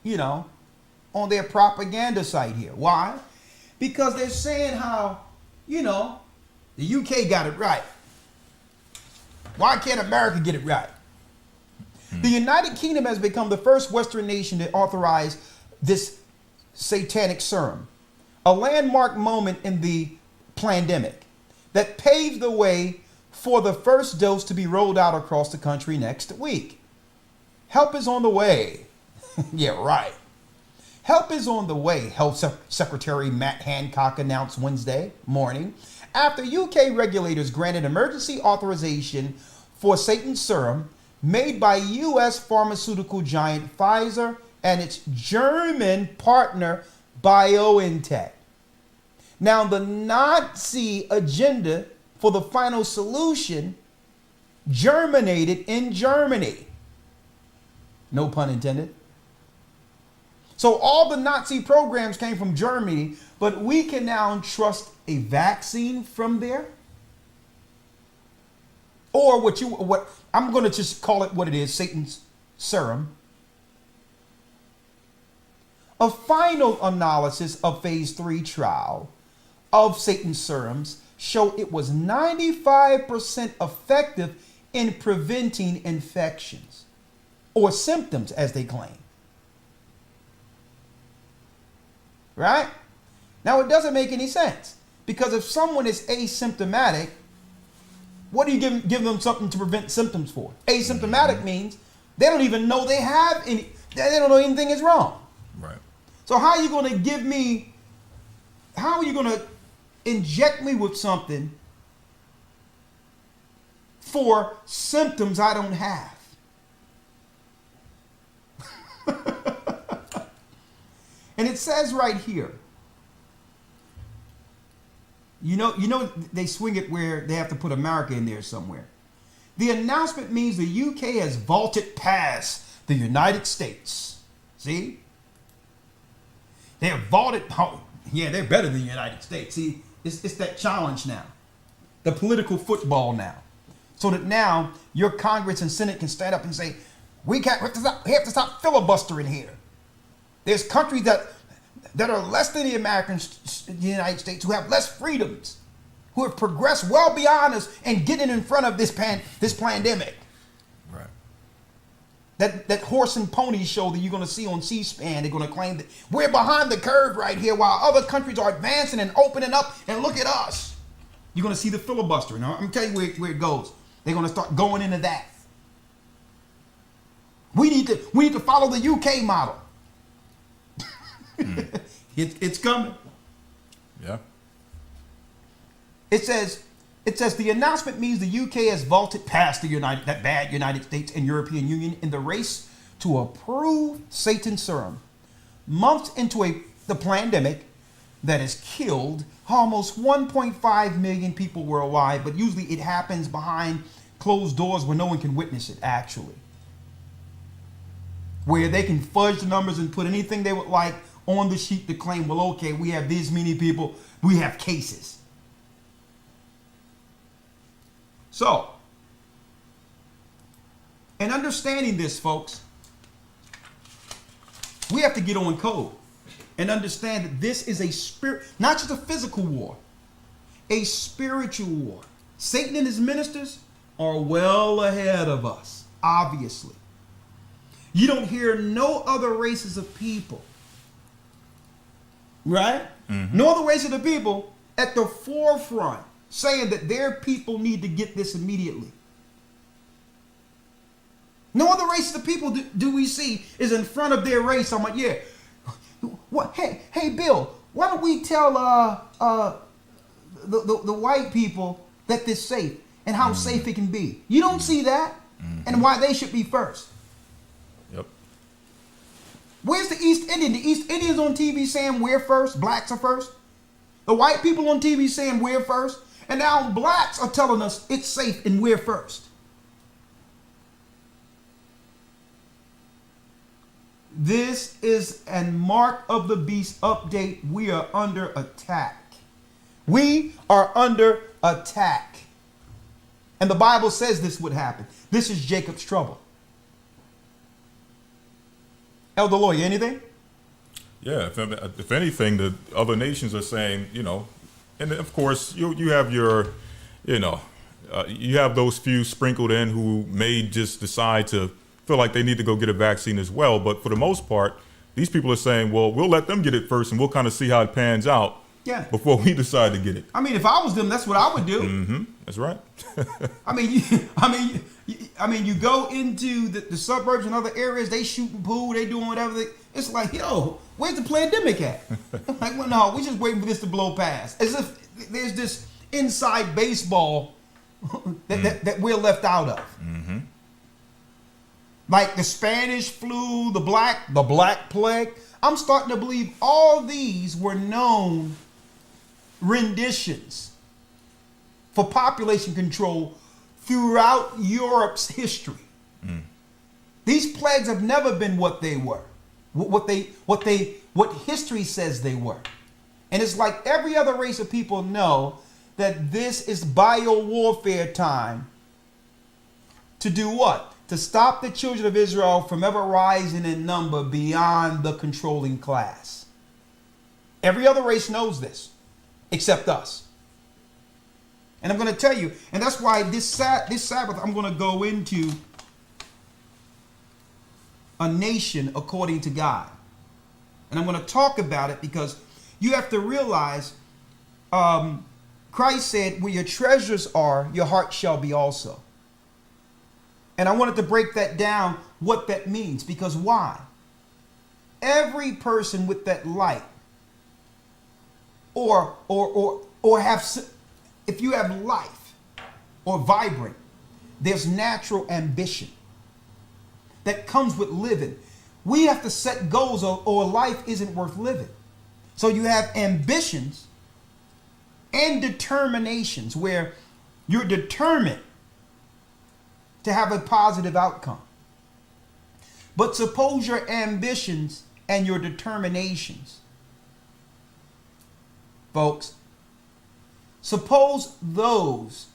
on their propaganda site here? Why? Because they're saying how, the UK got it right. Why can't America get it right? The United Kingdom has become the first Western nation to authorize this satanic serum, a landmark moment in the pandemic that paved the way for the first dose to be rolled out across the country next week. Help is on the way. Yeah, right. Help is on the way, Health Secretary Matt Hancock announced Wednesday morning after UK regulators granted emergency authorization for Satan serum made by U.S. pharmaceutical giant Pfizer and its German partner BioNTech. Now, the Nazi agenda for the final solution germinated in Germany. No pun intended. So all the Nazi programs came from Germany, but we can now trust a vaccine from there? Or what I'm going to just call it what it is, Satan's serum. A final analysis of phase 3 trial of Satan's serums show it was 95% effective in preventing infections or symptoms, as they claim. Right? Now, it doesn't make any sense, because if someone is asymptomatic, what do you give them something to prevent symptoms for? Asymptomatic means they don't even know they have any, they don't know anything is wrong. Right. So how are you going to inject me with something for symptoms I don't have? And it says right here, they swing it where they have to put America in there somewhere. The announcement means the UK has vaulted past the United States. See? They have vaulted. Oh, yeah, they're better than the United States. See, it's that challenge now. The political football now. So that now your Congress and Senate can stand up and say, we have to stop filibustering here. There's countries that are less than the United States, who have less freedoms, who have progressed well beyond us and getting in front of this pandemic. Right. That horse and pony show that you're going to see on C-SPAN, they're going to claim that we're behind the curve right here while other countries are advancing and opening up, and look at us. You're going to see the filibuster. Now, I'm going to tell you where it goes. They're going to start going into that. We need to follow the UK model. It's coming. Yeah. It says the announcement means the UK has vaulted past that bad United States and European Union in the race to approve Satan's serum, months into the pandemic that has killed almost 1.5 million people worldwide. But usually it happens behind closed doors where no one can witness it, actually, where they can fudge the numbers and put anything they would like on the sheet to claim, well, okay, we have these many people, we have cases. So, in understanding this, folks, we have to get on code and understand that this is a spirit, not just a physical war, a spiritual war. Satan and his ministers are well ahead of us, obviously. You don't hear no other races of people, right? Mm-hmm. No other races of people at the forefront saying that their people need to get this immediately. No other races of people do we see is in front of their race. I'm like, yeah. What? Hey, Bill. Why don't we tell the white people that this is safe and how safe it can be? You don't see that, and why they should be first. Yep. Where's the East Indian? The East Indians on TV saying we're first. Blacks are first. The white people on TV saying we're first, and now blacks are telling us it's safe and we're first. This is a mark of the beast update. We are under attack. We are under attack. And the Bible says this would happen. This is Jacob's trouble. Elder Lawyer, anything? Yeah, if anything, the other nations are saying, and of course you have your, you have those few sprinkled in who may just decide to feel like they need to go get a vaccine as well. But for the most part, these people are saying, well, we'll let them get it first and we'll kind of see how it pans out before we decide to get it. I mean, if I was them, that's what I would do. Mm-hmm. That's right. I mean, you go into the suburbs and other areas, they shooting pool, they doing whatever. It's like, yo, where's the pandemic at? Like, well, no, we're just waiting for this to blow past. As if there's this inside baseball that we're left out of. Mm-hmm. Like the Spanish flu, the Black Plague. I'm starting to believe all these were known renditions for population control throughout Europe's history. These plagues have never been what they were, what history says they were. And it's like every other race of people know that this is bio-warfare time to do what? To stop the children of Israel from ever rising in number beyond the controlling class. Every other race knows this, except us. And I'm going to tell you, and that's why this Sabbath I'm going to go into a nation according to God. And I'm going to talk about it because you have to realize Christ said, where your treasures are, your heart shall be also. And I wanted to break that down, what that means, because why? Every person with that light, or have, if you have life or vibrant, there's natural ambition that comes with living. We have to set goals or life isn't worth living. So you have ambitions and determinations where you're determined to have a positive outcome. But suppose your ambitions and your determinations, folks, suppose those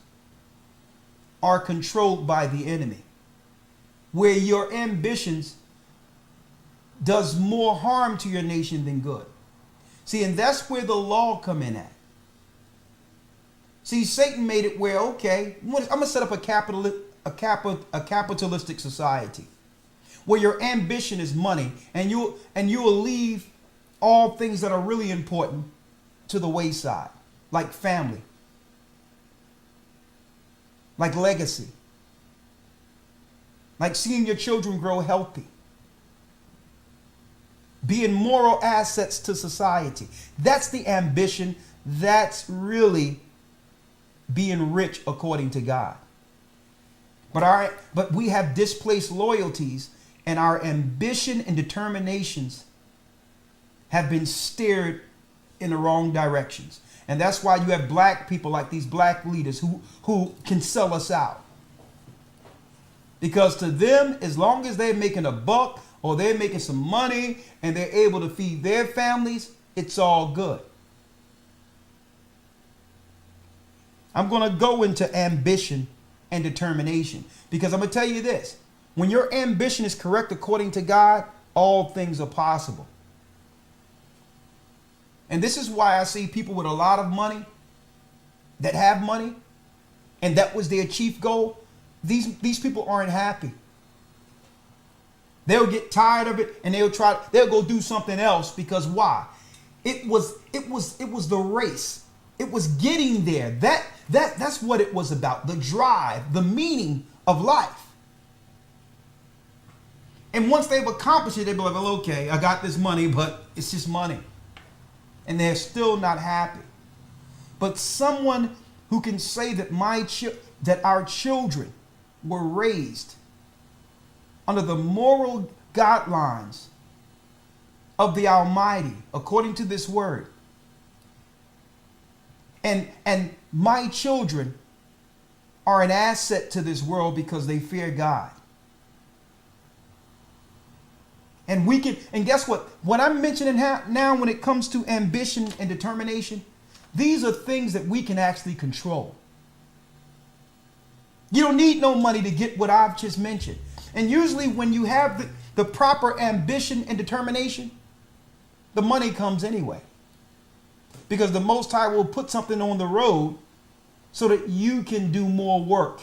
are controlled by the enemy, where your ambitions does more harm to your nation than good. See, and that's where the law come in at. See, Satan made it where, okay, I'm going to set up a capitalistic society where your ambition is money, and you will leave all things that are really important to the wayside, like family, like legacy, like seeing your children grow healthy, being moral assets to society. That's the ambition. That's really being rich according to God. But we have displaced loyalties, and our ambition and determinations have been steered in the wrong directions. And that's why you have black people like these black leaders who can sell us out. Because to them, as long as they're making a buck or they're making some money and they're able to feed their families, it's all good. I'm going to go into ambition and determination, because I'm going to tell you this. When your ambition is correct according to God, all things are possible. And this is why I see people with a lot of money that have money, and that was their chief goal. These people aren't happy. They'll get tired of it and they'll go do something else, because why? It was the race. It was getting there. That's what it was about. The drive, the meaning of life. And once they've accomplished it, they'll be like, well, okay, I got this money, but it's just money. And they're still not happy. But someone who can say that that our children were raised under the moral guidelines of the Almighty, according to this word. And my children are an asset to this world because they fear God. And we can, and guess what? What I'm mentioning now when it comes to ambition and determination, these are things that we can actually control. You don't need no money to get what I've just mentioned. And usually when you have the proper ambition and determination, the money comes anyway. Because the Most High will put something on the road so that you can do more work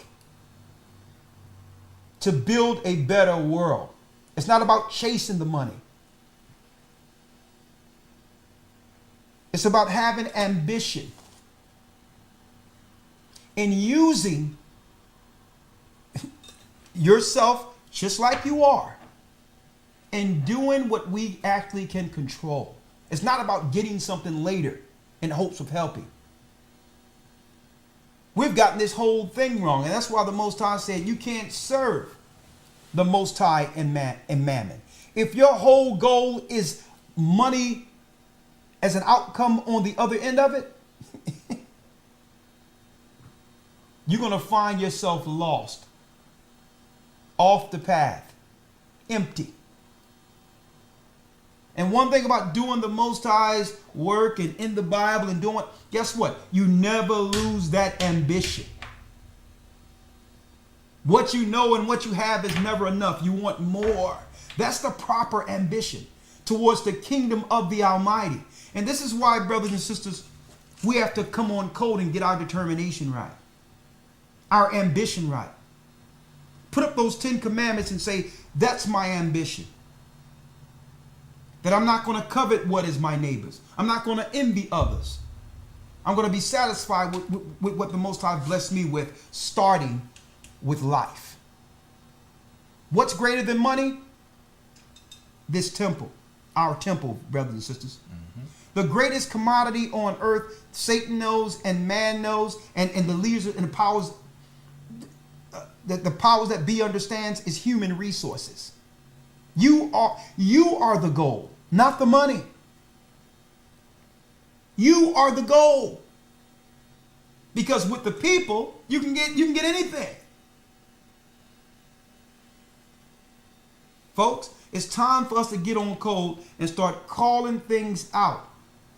to build a better world. It's not about chasing the money. It's about having ambition and using yourself just like you are and doing what we actually can control. It's not about getting something later in hopes of helping. We've gotten this whole thing wrong, and that's why the Most High said you can't serve the Most High and mammon. If your whole goal is money as an outcome on the other end of it, you're going to find yourself lost, off the path, empty. And one thing about doing the Most High's work and in the Bible and doing, guess what? You never lose that ambition. What you know and what you have is never enough. You want more. That's the proper ambition towards the kingdom of the Almighty. And this is why, brothers and sisters, we have to come on code and get our determination right. Our ambition right. Put up those 10 commandments and say, that's my ambition. That I'm not going to covet what is my neighbor's. I'm not going to envy others. I'm going to be satisfied with what the Most High blessed me with, starting with life. What's greater than money? This temple. Our temple, brothers and sisters. The greatest commodity on earth, Satan knows and man knows, and the leaders and the powers, the powers that be understands, is human resources. You are the goal, not the money. You are the goal. Because with the people, you can get anything. Folks, it's time for us to get on code and start calling things out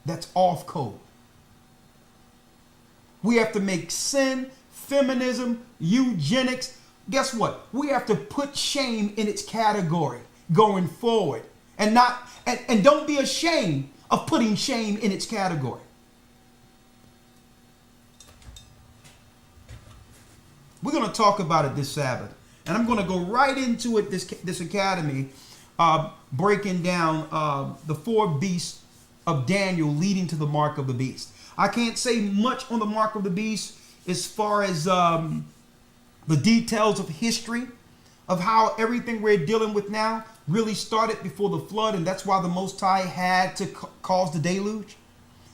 that's off code. We have to make sin, feminism, eugenics. Guess what? We have to put shame in its category going forward. And don't be ashamed of putting shame in its category. We're going to talk about it this Sabbath. And I'm going to go right into it this academy, breaking down the 4 beasts of Daniel leading to the mark of the beast. I can't say much on the mark of the beast as far as the details of history of how everything we're dealing with now really started before the flood, and that's why the Most High had to cause the deluge.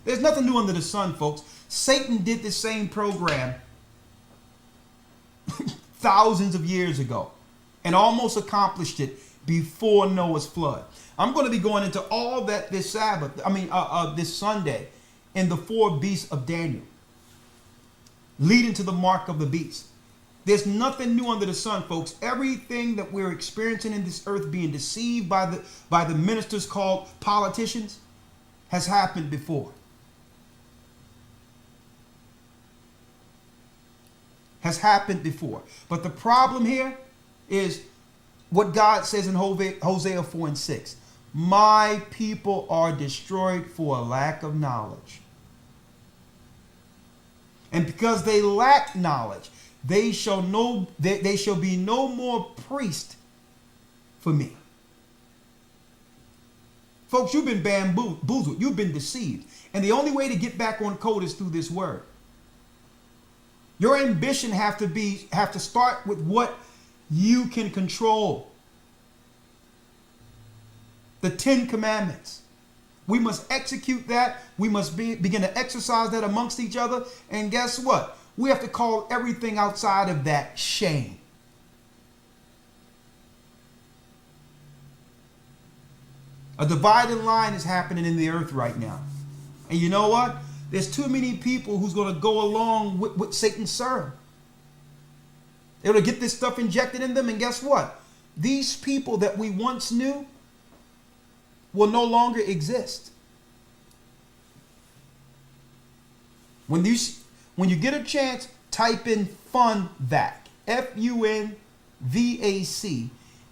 There's nothing new under the sun, folks. Satan did the same program thousands of years ago and almost accomplished it before Noah's flood. I'm going to be going into all that this this Sunday in the 4 beasts of Daniel, leading to the mark of the beast. There's nothing new under the sun, folks. Everything that we're experiencing in this earth, being deceived by the ministers called politicians, has happened before. Has happened before. But the problem here is what God says in Hosea 4 and 6. My people are destroyed for a lack of knowledge. And because they lack knowledge, they shall be no more priest for me. Folks, you've been bamboozled. You've been deceived. And the only way to get back on code is through this word. Your ambition have to start with what you can control. The 10 Commandments. We must execute that. We must begin to exercise that amongst each other. And guess what? We have to call everything outside of that shame. A dividing line is happening in the earth right now. And you know what? There's too many people who's going to go along with Satan's serve. They're going to get this stuff injected in them. And guess what? These people that we once knew will no longer exist. When you get a chance, type in FUNVAC, FUNVAC,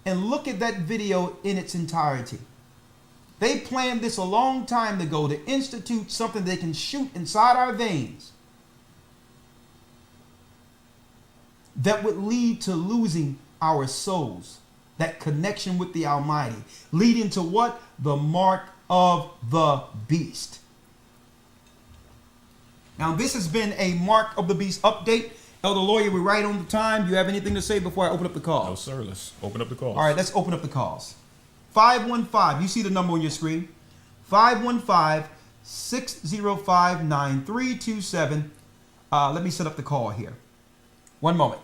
and look at that video in its entirety. They planned this a long time ago to institute something they can shoot inside our veins that would lead to losing our souls, that connection with the Almighty, leading to what? The mark of the beast. Now, this has been a Mark of the Beast update. Elder Lawyer, we're right on the time. Do you have anything to say before I open up the call? No, sir. Let's open up the calls. All right, let's open up the calls. 515, you see the number on your screen. 515-605-9327. Let me set up the call here. One moment.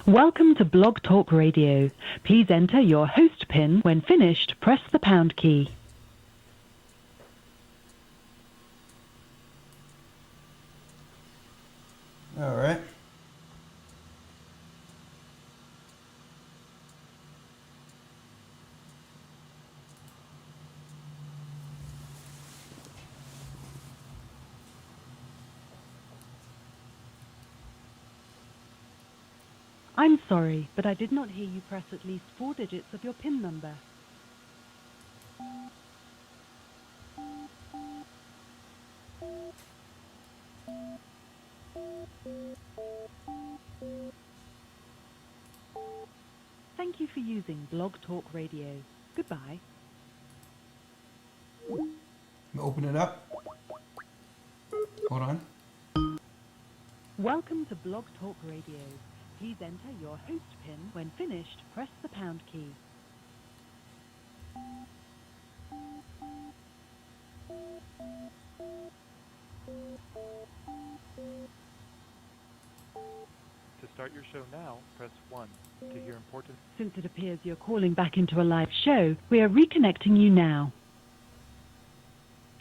Welcome to Blog Talk Radio. Please enter your host PIN. When finished, press the pound key. All right. I'm sorry, but I did not hear you press at least 4 digits of your PIN number. Thank you for using Blog Talk Radio. Goodbye. Let me open it up. Hold on. Welcome to Blog Talk Radio. Please enter your host PIN. When finished, press the pound key. To start your show now, press 1. To hear important... Since it appears you're calling back into a live show, we are reconnecting you now.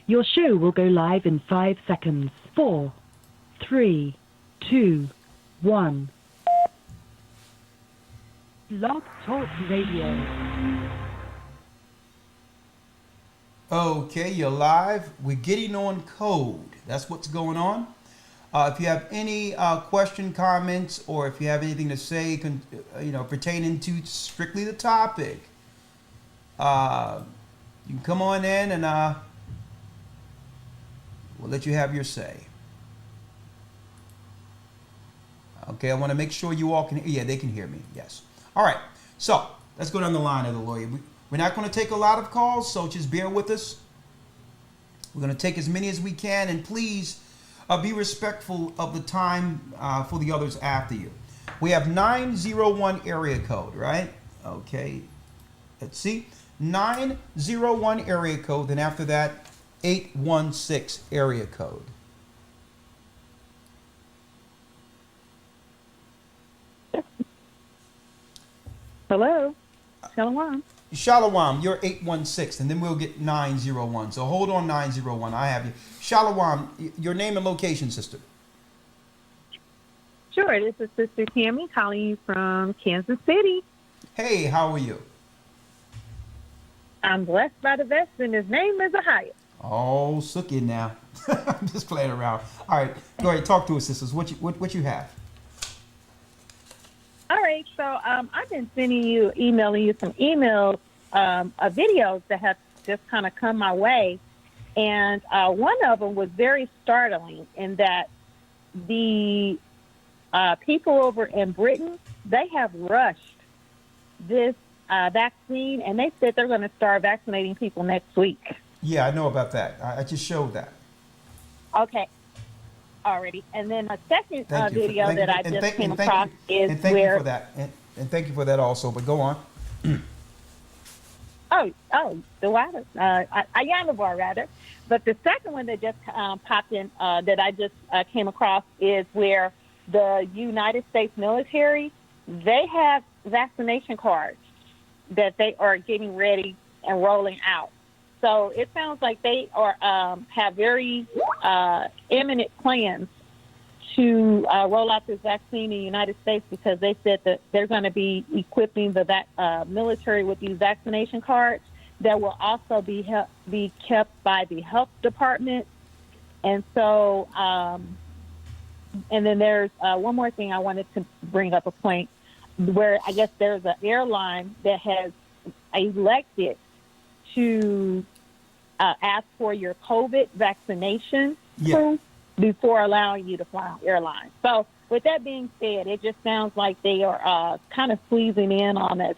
Your show will go live in 5 seconds. 4, 3, 2, 1. Blog Talk Radio. Okay, you're live. We're getting on code. That's what's going on. If you have any question, comments, or if you have anything to say, pertaining to strictly the topic, you can come on in and we'll let you have your say. Okay, I want to make sure you all can hear. Yeah, they can hear me. Yes. All right. So let's go down the line of the lawyer. We're not going to take a lot of calls, so just bear with us. We're going to take as many as we can, and please be respectful of the time for the others after you. We have 901 area code, right? Okay. Let's see. 901 area code, then after that, 816 area code. Hello. Shalom. Shalom, you're 816, and then we'll get 901. So hold on, 901. I have you. Shalom, your name and location, sister. Sure. This is Sister Tammy calling you from Kansas City. Hey, how are you? I'm blessed by the best, and his name is Ahia. Oh, Suki now. I'm just playing around. All right, go ahead. Talk to us, sisters. What you have? All right, so I've been emailing you some emails of videos that have just kind of come my way. And one of them was very startling in that the people over in Britain, they have rushed this vaccine, and they said they're going to start vaccinating people next week. Yeah, I know about that. I just showed that. Okay, already. And then a second Thank you. video Thank that you. I And just thank- came and thank across you- is and thank where you for that. And thank you for that also. But go on. the water, Ayana bar rather. But the second one that just popped in that I just came across is where the United States military, they have vaccination cards that they are getting ready and rolling out. So it sounds like they are have very imminent plans to roll out this vaccine in the United States, because they said that they're going to be equipping the military with these vaccination cards that will also be kept by the health department. And so, and then there's one more thing I wanted to bring up, a point where I guess there's an airline that has elected to ask for your COVID vaccination proof before allowing you to fly on airlines. So with that being said, it just sounds like they are kind of squeezing in on us.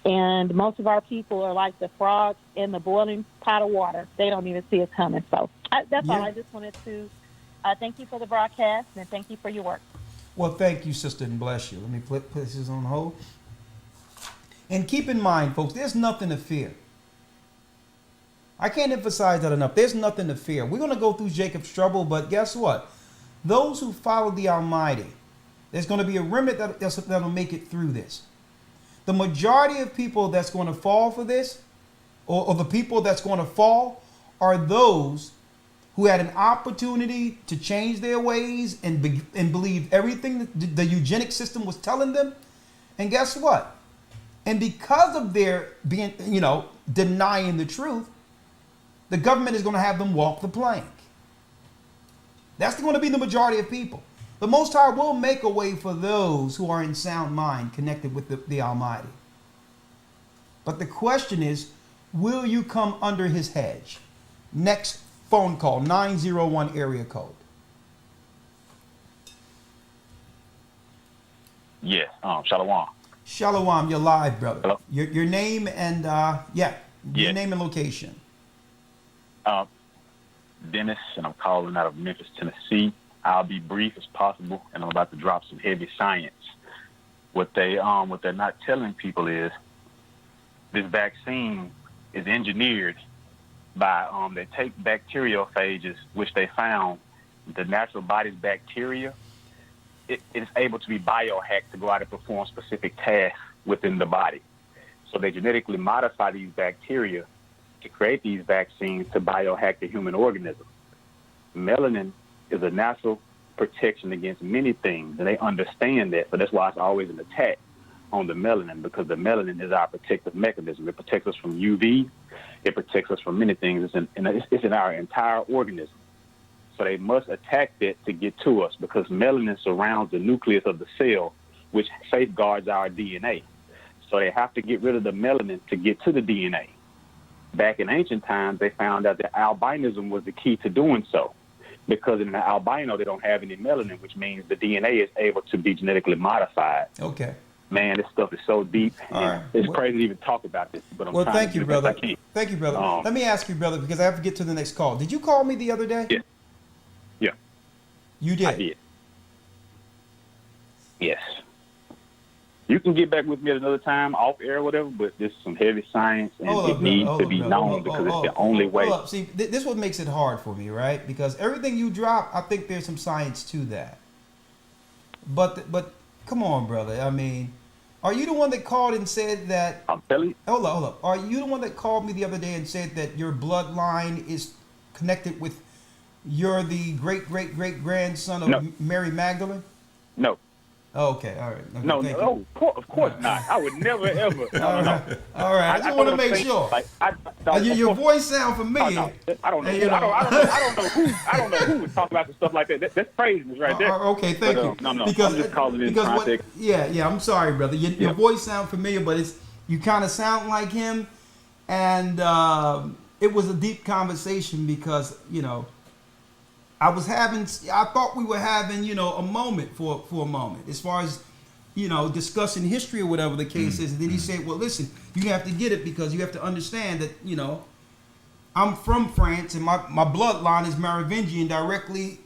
And most of our people are like the frogs in the boiling pot of water. They don't even see it coming. So that's all. I just wanted to thank you for the broadcast, and thank you for your work. Well, thank you, sister, and bless you. Let me put this on hold. And keep in mind, folks, there's nothing to fear. I can't emphasize that enough. There's nothing to fear. We're going to go through Jacob's trouble, but guess what? Those who follow the Almighty, there's going to be a remnant that'll make it through this. The majority of people that's going to fall for this, or the people that's going to fall, are those who had an opportunity to change their ways and believe everything that the eugenic system was telling them. And guess what? And because of their being, denying the truth, the government is going to have them walk the plank. That's going to be the majority of people. The Most High will make a way for those who are in sound mind, connected with the Almighty. But the question is, will you come under his hedge? Next phone call, 901 area code. Yes, Shalom. Shalom, you're live, brother. Hello? Your name and, your name and location. Dennis, and I'm calling out of Memphis, Tennessee. I'll be brief as possible, and I'm about to drop some heavy science. What they're not telling people is this vaccine is engineered by they take bacteriophages, which they found the natural body's bacteria. It is able to be biohacked to go out and perform specific tasks within the body. So they genetically modify these bacteria to create these vaccines to biohack the human organism. Melanin is a natural protection against many things, and they understand that. So that's why it's always an attack on the melanin, because the melanin is our protective mechanism. It protects us from UV. It protects us from many things. It's in our entire organism. So they must attack that to get to us, because melanin surrounds the nucleus of the cell, which safeguards our DNA. So they have to get rid of the melanin to get to the DNA. Back in ancient times, they found out that albinism was the key to doing so, because in the albino, they don't have any melanin, which means the DNA is able to be genetically modified. Okay. Man, this stuff is so deep. All right. It's crazy to even talk about this, but I'm trying thank to you, do the best brother. I can. Thank you, brother. Let me ask you, brother, because I have to get to the next call. Did you call me the other day? Yeah. Yeah. You did? I did. Yes. You can get back with me at another time, off air or whatever, but this is some heavy science, and it needs to be known because it's the only way. Hold up. See, this is what makes it hard for me, right? Because everything you drop, I think there's some science to that. But come on, brother. I mean, are you the one that called and said that? I'm telling you. Hold up. Are you the one that called me the other day and said that your bloodline is connected with, you're the great-great-great-grandson of Mary Magdalene? No. Oh, okay, all right. Okay, No, of course not. I would never, ever. All right. I just want to make sure. Your voice sounds familiar. I don't know. I don't know who would talk about the stuff like that. That's craziness right there. Okay, thank you. No. Because, I'm just calling in context. I'm sorry, brother. Your voice sounds familiar, but you kind of sound like him, and it was a deep conversation because, you know, I thought we were having, you know, a moment for a moment as far as, you know, discussing history or whatever the case is. And then he said, well, listen, you have to get it because you have to understand that, you know, I'm from France and my bloodline is Merovingian directly.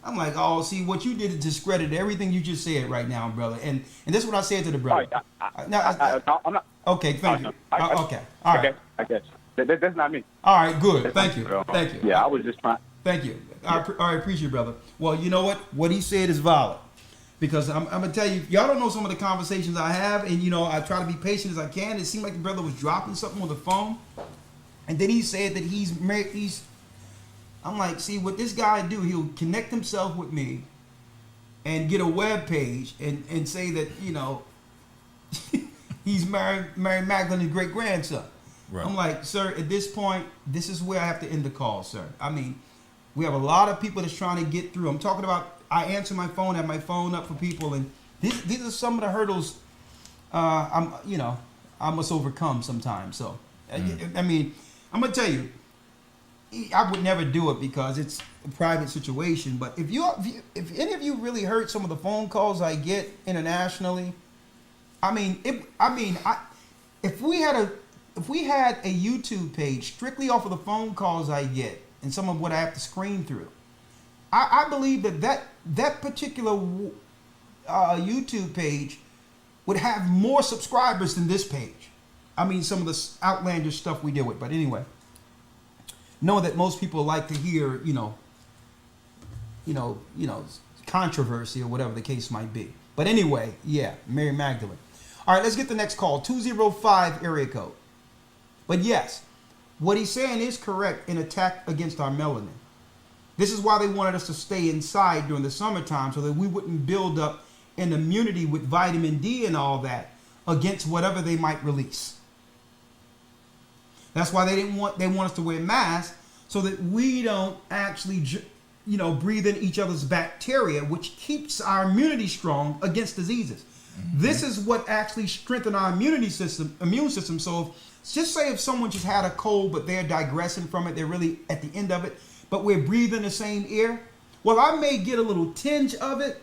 I'm like, oh, see, what you did is discredit everything you just said right now, brother. And this is what I said to the brother. I'm not. Okay, thank you. Okay, all right. Okay, I guess. That's not me. All right, good. Thank you. Thank you. Yeah, I was just trying. Thank you. I appreciate it, brother. Well, you know what? What he said is valid. Because I'm going to tell you, y'all don't know some of the conversations I have. And, you know, I try to be patient as I can. It seemed like the brother was dropping something on the phone. And then he said that he's married. I'm like, see, what this guy do, he'll connect himself with me and get a web page and say that, you know, he's Mary Magdalene's great-grandson. Right. I'm like, sir, at this point, this is where I have to end the call, sir. I mean, we have a lot of people that's trying to get through. I'm talking about, I answer my phone, have my phone up for people, and these are some of the hurdles I must overcome sometimes. So, I mean, I'm going to tell you, I would never do it because it's a private situation. But if any of you really heard some of the phone calls I get internationally, if we had a YouTube page strictly off of the phone calls I get and some of what I have to screen through, I believe that particular YouTube page would have more subscribers than this page. I mean, some of the outlandish stuff we deal with. But anyway, know that most people like to hear, controversy or whatever the case might be. But anyway, yeah, Mary Magdalene. All right, let's get the next call, 205 area code. But yes, what he's saying is correct in attack against our melanin. This is why they wanted us to stay inside during the summertime so that we wouldn't build up an immunity with vitamin D and all that against whatever they might release. That's why they want us to wear masks so that we don't actually, breathe in each other's bacteria, which keeps our immunity strong against diseases. Mm-hmm. This is what actually strengthens our immune system. So just say if someone just had a cold, but they're digressing from it, they're really at the end of it, but we're breathing the same air. Well, I may get a little tinge of it,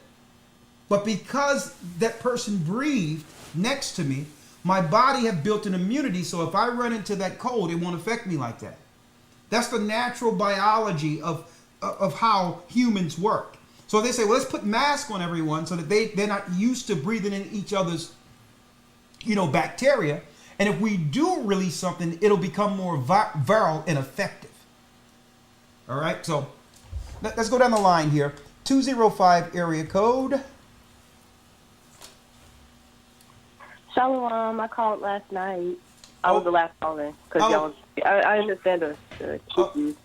but because that person breathed next to me, my body have built an immunity, so if I run into that cold, it won't affect me like that. That's the natural biology of how humans work. So they say, well, let's put masks on everyone so that they're not used to breathing in each other's, bacteria. And if we do release something, it'll become more viral and effective. All right, so let's go down the line here. 205 area code. Shalom, I called last night. I was the last caller because I understand the issues.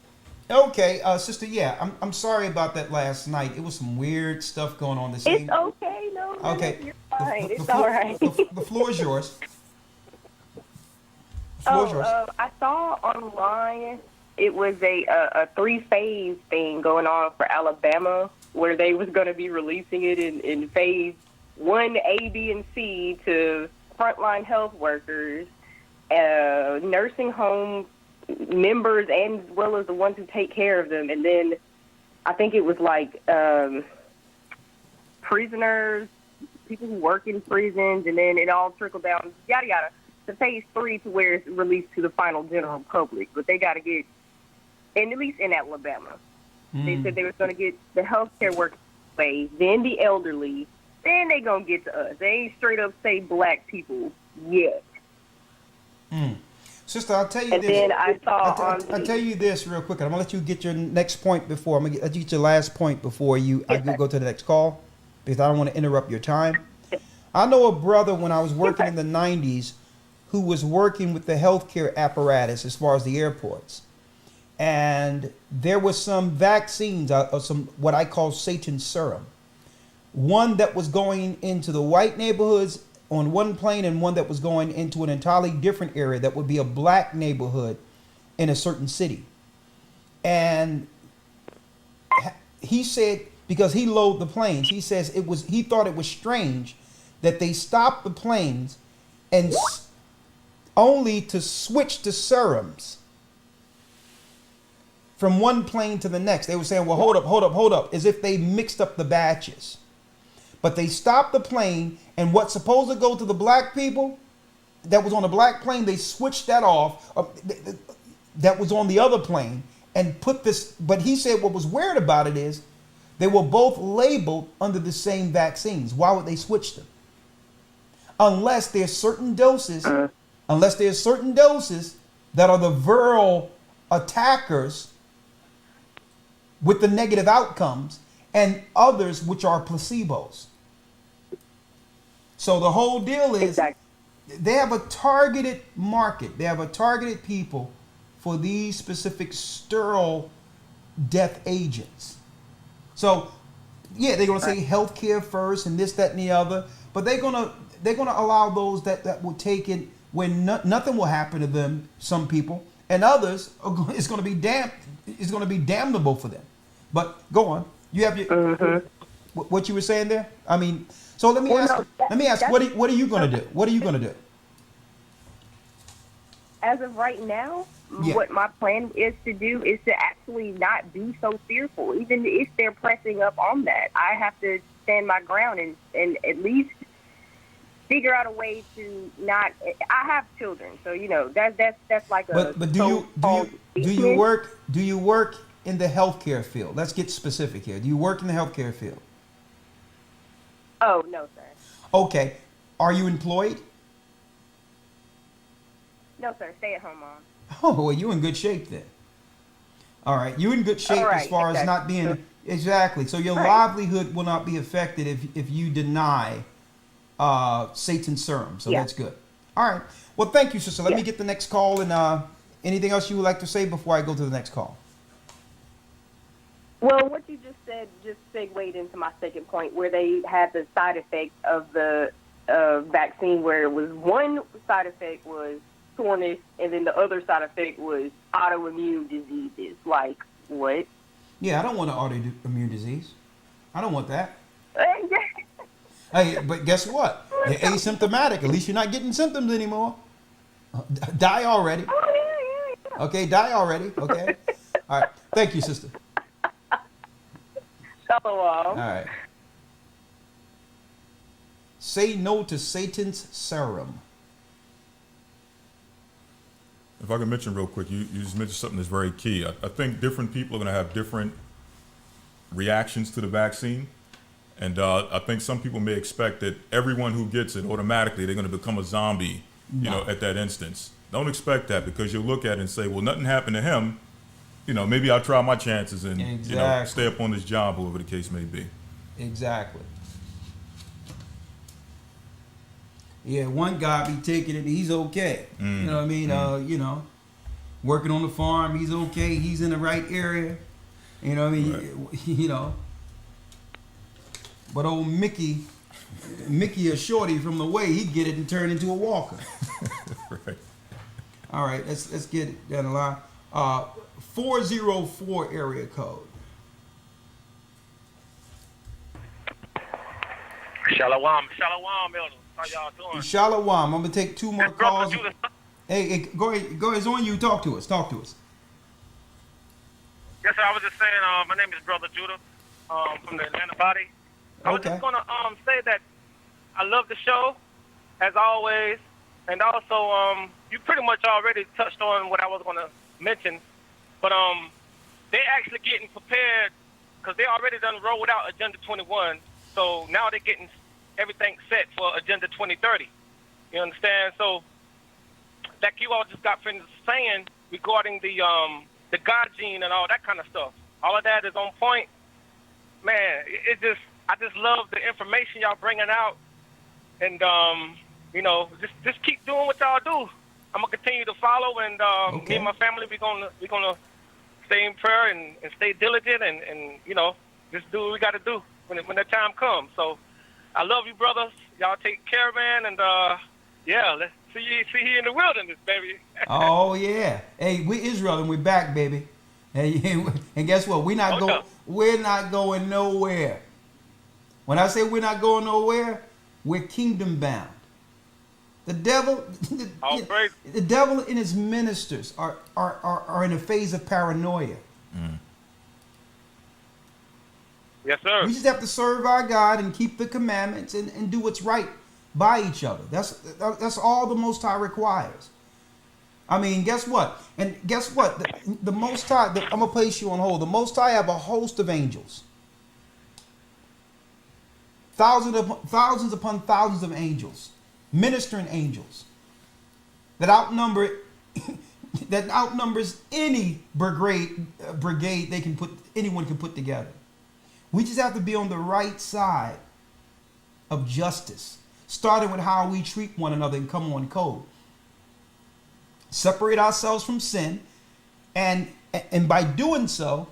Okay, sister, yeah, I'm sorry about that last night. It was some weird stuff going on this evening. It's okay, no, okay. You're fine. It's all right. The floor is yours. I saw online it was a 3-phase thing going on for Alabama where they was going to be releasing it in phase 1, A, B, and C to frontline health workers, nursing home members, and as well as the ones who take care of them. And then I think it was like prisoners, people who work in prisons, and then it all trickled down, yada, yada, to phase 3 to where it's released to the final general public. But they got to get, and at least in Alabama, they said they were going to get the healthcare workers phase, then the elderly, then they going to get to us. They ain't straight up say black people yet. Sister, I'll tell you and this. Then I saw I'll tell you this real quick. I'm going to let you get your next point before. I'm going to let you get your last point before I go to the next call because I don't want to interrupt your time. I know a brother when I was working in the 90s who was working with the healthcare apparatus as far as the airports. And there was some vaccines, some what I call Satan's serum. One that was going into the white neighborhoods on one plane and one that was going into an entirely different area that would be a black neighborhood in a certain city. And he said, because he loaded the planes, he says he thought it was strange that they stopped the planes and only to switch to serums from one plane to the next. They were saying, well, hold up, as if they mixed up the batches. But they stopped the plane, and what's supposed to go to the black people that was on the black plane, they switched that off, that was on the other plane, and put this. But he said what was weird about it is they were both labeled under the same vaccines. Why would they switch them? Unless there's certain doses, that are the viral attackers with the negative outcomes, and others which are placebos. So the whole deal is they have a targeted market. They have a targeted people for these specific sterile death agents. So yeah, they're gonna say healthcare first and this, that, and the other, but they're gonna allow those that will take it when nothing will happen to them. Some people, and others it's gonna be damnable for them. But go on. You have your what you were saying there. I mean, so let me ask. What are you gonna do? What are you gonna do? As of right now, what my plan is to do is to actually not be so fearful. Even if they're pressing up on that, I have to stand my ground and at least figure out a way to not. I have children, so that's like a. But do you work in the healthcare field? Let's get specific here. Do you work in the healthcare field? Oh, no, sir. Okay. Are you employed? No, sir. Stay at home mom. Oh, well, you're in good shape then. All right. You're in good shape as far as not being... Exactly. So your livelihood will not be affected if you deny Satan's serum. So that's good. All right. Well, thank you, sister. Let me get the next call. And anything else you would like to say before I go to the next call? Well, what you just said just segued into my second point, where they had the side effects of the vaccine, where it was one side effect was soreness, and then the other side effect was autoimmune diseases. Like, what? Yeah, I don't want an autoimmune disease. I don't want that. Hey, but guess what? You're asymptomatic. At least you're not getting symptoms anymore. Die already. Okay, die already. Okay. All right. Thank you, sister. All right. Say no to Satan's serum. If I can mention real quick, you just mentioned something that's very key. I think different people are going to have different reactions to the vaccine. And I think some people may expect that everyone who gets it, automatically, they're going to become a zombie, at that instance. Don't expect that, because you'll look at it and say, well, nothing happened to him. Maybe I'll try my chances and stay up on this job, whatever the case may be. Exactly. Yeah, one guy be taking it, he's okay. You know what I mean? Working on the farm, he's okay. He's in the right area. You know what I mean? Right. But old Mickey a shorty from the way, he'd get it and turn into a walker. Right. All right, let's get it down the line. 404 area code. Shalom, elders. How y'all doing? Shalom. I'm gonna take two more calls. Hey, go ahead. It's on you. Talk to us. Yes, sir. I was just saying. My name is Brother Judah, from the Atlanta body. I was just gonna say that I love the show, as always, and also you pretty much already touched on what I was gonna mention. But they actually getting prepared, because they already done rolled out Agenda 21. So now they're getting everything set for Agenda 2030. You understand? So, like you all just got finished saying regarding the God gene and all that kind of stuff, all of that is on point. Man, I just love the information y'all bringing out, and just keep doing what y'all do. I'm gonna continue to follow, and me and my family we gonna stay in prayer and stay diligent and just do what we got to do when the time comes. So I love you, brothers. Y'all take care, man, and let's see you in the wilderness, baby. Oh yeah, hey, we Israel and we're back, baby. And guess what? We're not going nowhere. When I say we're not going nowhere, we're kingdom bound. The devil, the devil and his ministers are in a phase of paranoia. Yes, sir. We just have to serve our God and keep the commandments and do what's right by each other. That's all the Most High requires. I mean, guess what? And guess what? The Most High, I'm going to place you on hold. The Most High have a host of angels. Thousands upon thousands of angels. Ministering angels. That outnumbers any brigade anyone can put together. We just have to be on the right side of justice, starting with how we treat one another and come on code. Separate ourselves from sin, and by doing so,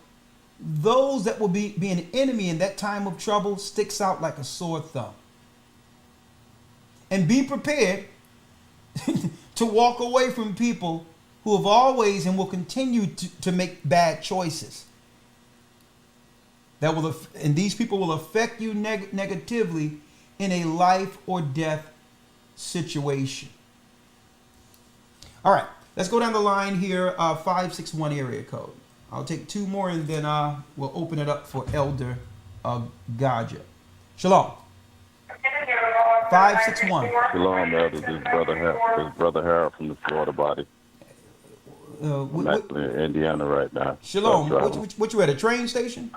those that will be an enemy in that time of trouble sticks out like a sore thumb. And be prepared to walk away from people who have always and will continue to make bad choices. And these people will affect you negatively in a life or death situation. All right, let's go down the line here. 561 area code. I'll take two more and then we'll open it up for Elder Gaja. Shalom. 561. Shalom, Elder. This is Brother Harold from the Florida body. I'm actually in Indiana right now. Shalom. What you at, a train station?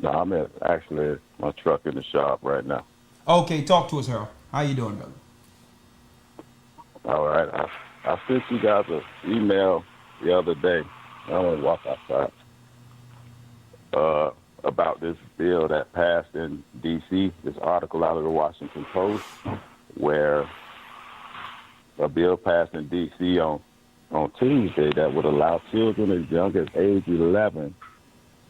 No, I'm actually my truck in the shop right now. Okay, talk to us, Harold. How you doing, brother? All right. I sent you guys an email the other day. I don't want to walk outside. About this bill that passed in D.C., this article out of the Washington Post, where a bill passed in D.C. on Tuesday that would allow children as young as age 11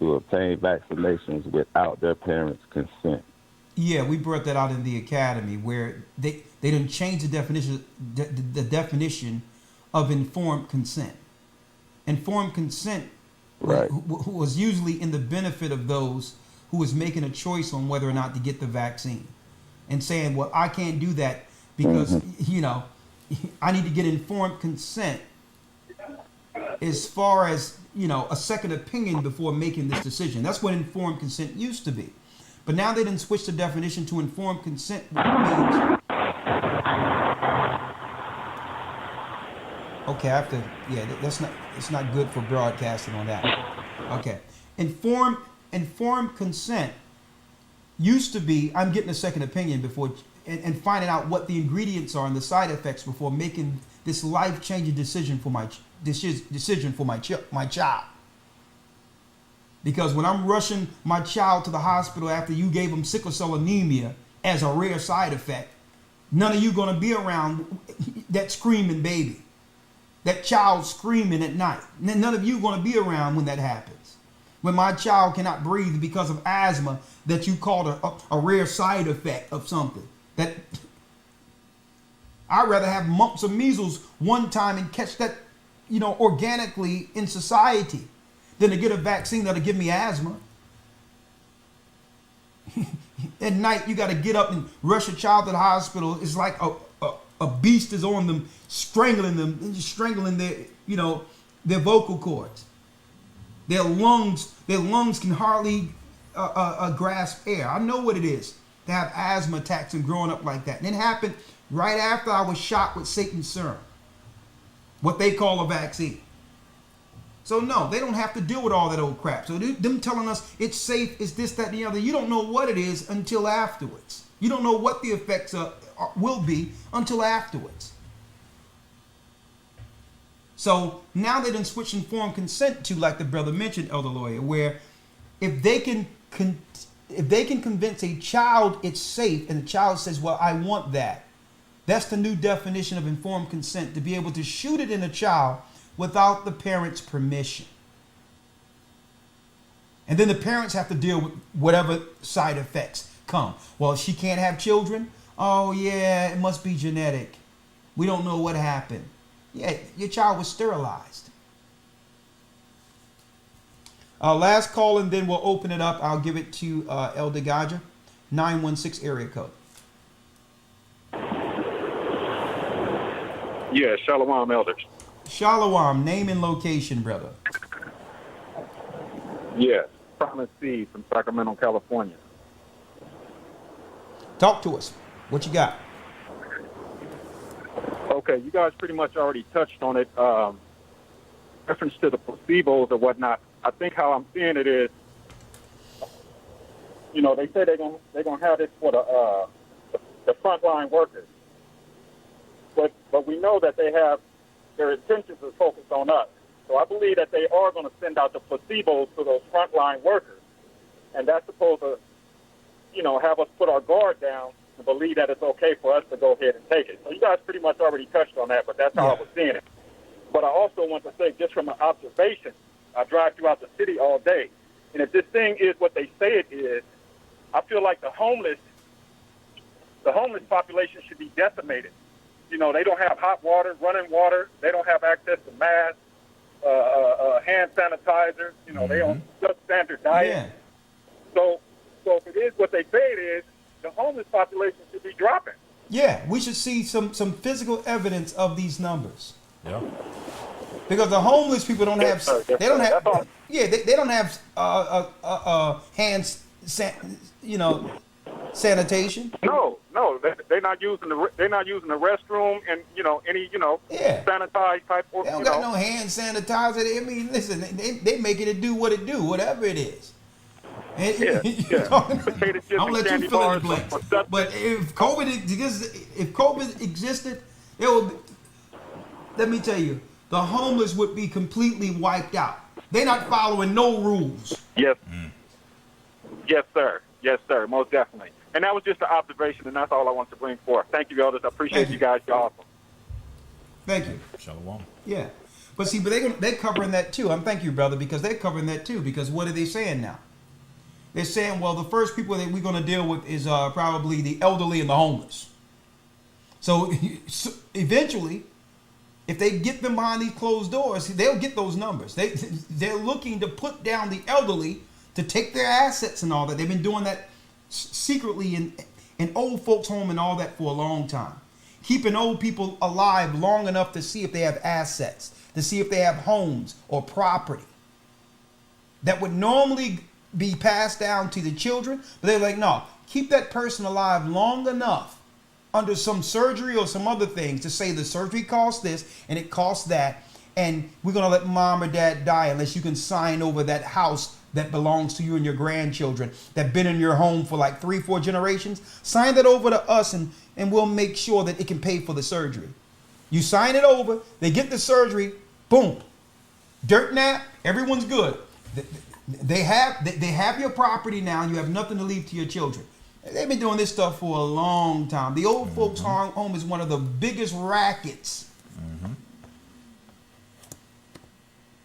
to obtain vaccinations without their parents' consent. Yeah, we brought that out in the academy where they didn't change the definition of informed consent. Informed consent was usually in the benefit of those who was making a choice on whether or not to get the vaccine, and saying, well, I can't do that because I need to get informed consent as far as a second opinion before making this decision. That's what informed consent used to be. But now they didn't switch the definition to informed consent, which means... Okay, I have to... Yeah, it's not good for broadcasting on that. Okay. Informed consent used to be, I'm getting a second opinion before... And finding out what the ingredients are and the side effects before making this life-changing decision for my child. Because when I'm rushing my child to the hospital after you gave him sickle cell anemia as a rare side effect, none of you going to be around that screaming baby, that child screaming at night. None of you going to be around when that happens. When my child cannot breathe because of asthma that you called a rare side effect of something. That I'd rather have mumps or measles one time and catch that, organically in society than to get a vaccine that'll give me asthma. At night, you got to get up and rush a child to the hospital. It's like a beast is on them, strangling them, and just strangling their vocal cords. Their lungs can hardly grasp air. I know what it is to have asthma attacks and growing up like that. And it happened right after I was shot with Satan's serum, what they call a vaccine. So no, they don't have to deal with all that old crap. So them telling us it's safe, it's this, that, and the other, you don't know what it is until afterwards. You don't know what the effects will be until afterwards. So now they done switch informed consent to, like the brother mentioned, Elder Lawyer, where if they can convince a child it's safe and the child says, well, I want that. That's the new definition of informed consent, to be able to shoot it in a child without the parents' permission. And then the parents have to deal with whatever side effects come. Well, she can't have children? Oh, yeah, it must be genetic. We don't know what happened. Yeah, your child was sterilized. Last call, and then we'll open it up. I'll give it to Elder Gaja, 916 area code. Yeah, Shalom, elders. Shalom, name and location, brother. Yes, Promise Seed from Sacramento, California. Talk to us. What you got? Okay, you guys pretty much already touched on it. Reference to the placebos or whatnot. I think how I'm seeing it is, they say they're gonna have this for the frontline workers, but we know that they have their intentions are focused on us. So I believe that they are going to send out the placebos to those frontline workers, and that's supposed to, have us put our guard down and believe that it's okay for us to go ahead and take it. So you guys pretty much already touched on that, but that's how I was seeing it. But I also want to say, just from an observation, I drive throughout the city all day, and if this thing is what they say it is, I feel like the homeless population should be decimated. They don't have hot water, running water. They don't have access to masks, hand sanitizer. They don't substandard diet. Yeah. So if it is what they say it is, the homeless population should be dropping. Yeah, we should see some physical evidence of these numbers. Yeah. Because the homeless people don't have, they don't have, they don't have sanitation. No, they're not using the restroom and any sanitized type. They don't got no hand sanitizer. I mean, listen, they making it do what it do, whatever it is. And, I'll let you fill in the blanks. But if COVID existed, it would be, let me tell you, the homeless would be completely wiped out. They're not following no rules. Yes. Yes, sir. Yes, sir. Most definitely. And that was just an observation, and that's all I want to bring forth. Thank you, elders. I appreciate you guys. You're awesome. Thank you. Shalom. Yeah. But see, they're covering that too. Thank you, brother, because they're covering that too. Because what are they saying now? They're saying, well, the first people that we're going to deal with is probably the elderly and the homeless. So eventually, if they get them behind these closed doors, they'll get those numbers. They're looking to put down the elderly to take their assets and all that. They've been doing that secretly in old folks' home and all that for a long time. Keeping old people alive long enough to see if they have assets, to see if they have homes or property that would normally be passed down to the children. But they're like, no, keep that person alive long enough under some surgery or some other things to say the surgery costs this and it costs that, and we're going to let mom or dad die unless you can sign over that house that belongs to you and your grandchildren that been in your home for like 3-4 generations. Sign that over to us and we'll make sure that it can pay for the surgery. You sign it over, they get the surgery, boom, dirt nap, everyone's good. They have your property now. You have nothing to leave to your children. They've been doing this stuff for a long time. The old folks' home is one of the biggest rackets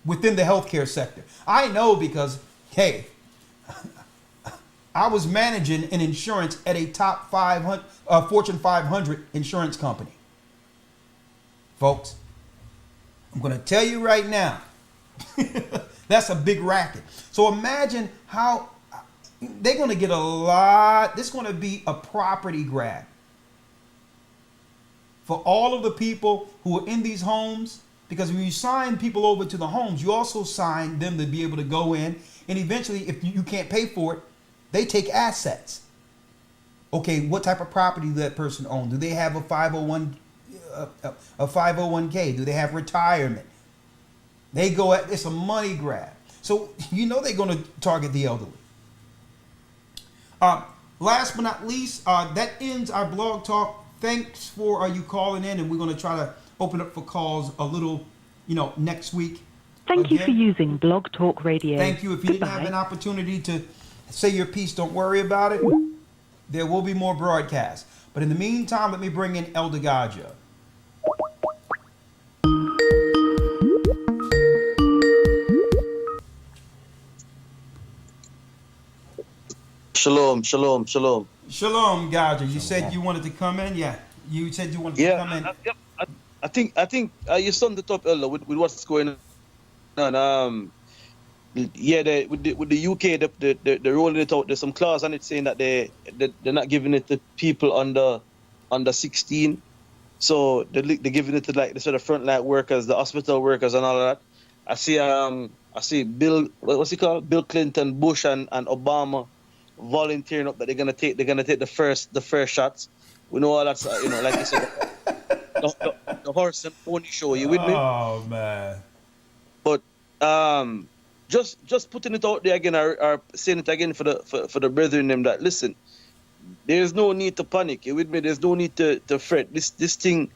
within the healthcare sector. I know because, hey, I was managing an insurance at a top 500, Fortune 500 insurance company. Folks, I'm going to tell you right now, that's a big racket. So imagine how they're going to get a lot. This is going to be a property grab for all of the people who are in these homes, because when you sign people over to the homes, you also sign them to be able to go in, and eventually if you can't pay for it, they take assets. Okay, what type of property do that person own? Do they have a 501k? Do they have retirement? They go at, it's a money grab. So they're going to target the elderly. Last but not least, that ends our blog talk. Thanks for you calling in, and we're going to try to open up for calls a little, next week. Thank you for using Blog Talk Radio. Thank you. If you didn't have an opportunity to say your piece, don't worry about it. There will be more broadcasts. But in the meantime, let me bring in Elder Gaja. Shalom, shalom, shalom. Shalom, Gaja. You said you wanted to come in? Yeah. You said you wanted to come in. I think you summed it up, Elder, with what's going on. With the UK, they're rolling it out. There's some clause on it saying that they're not giving it to people under 16. So they're giving it to like the sort of frontline workers, the hospital workers, and all of that. I see Bill, what's he called? Bill Clinton, Bush, and Obama volunteering up that they're gonna take the first shots. We know all that's like you said, the horse and pony show. You with me? Oh man. But just putting it out there again, or saying it again for the brethren them that listen. There's no need to panic. You with me? There's no need to fret. This thing,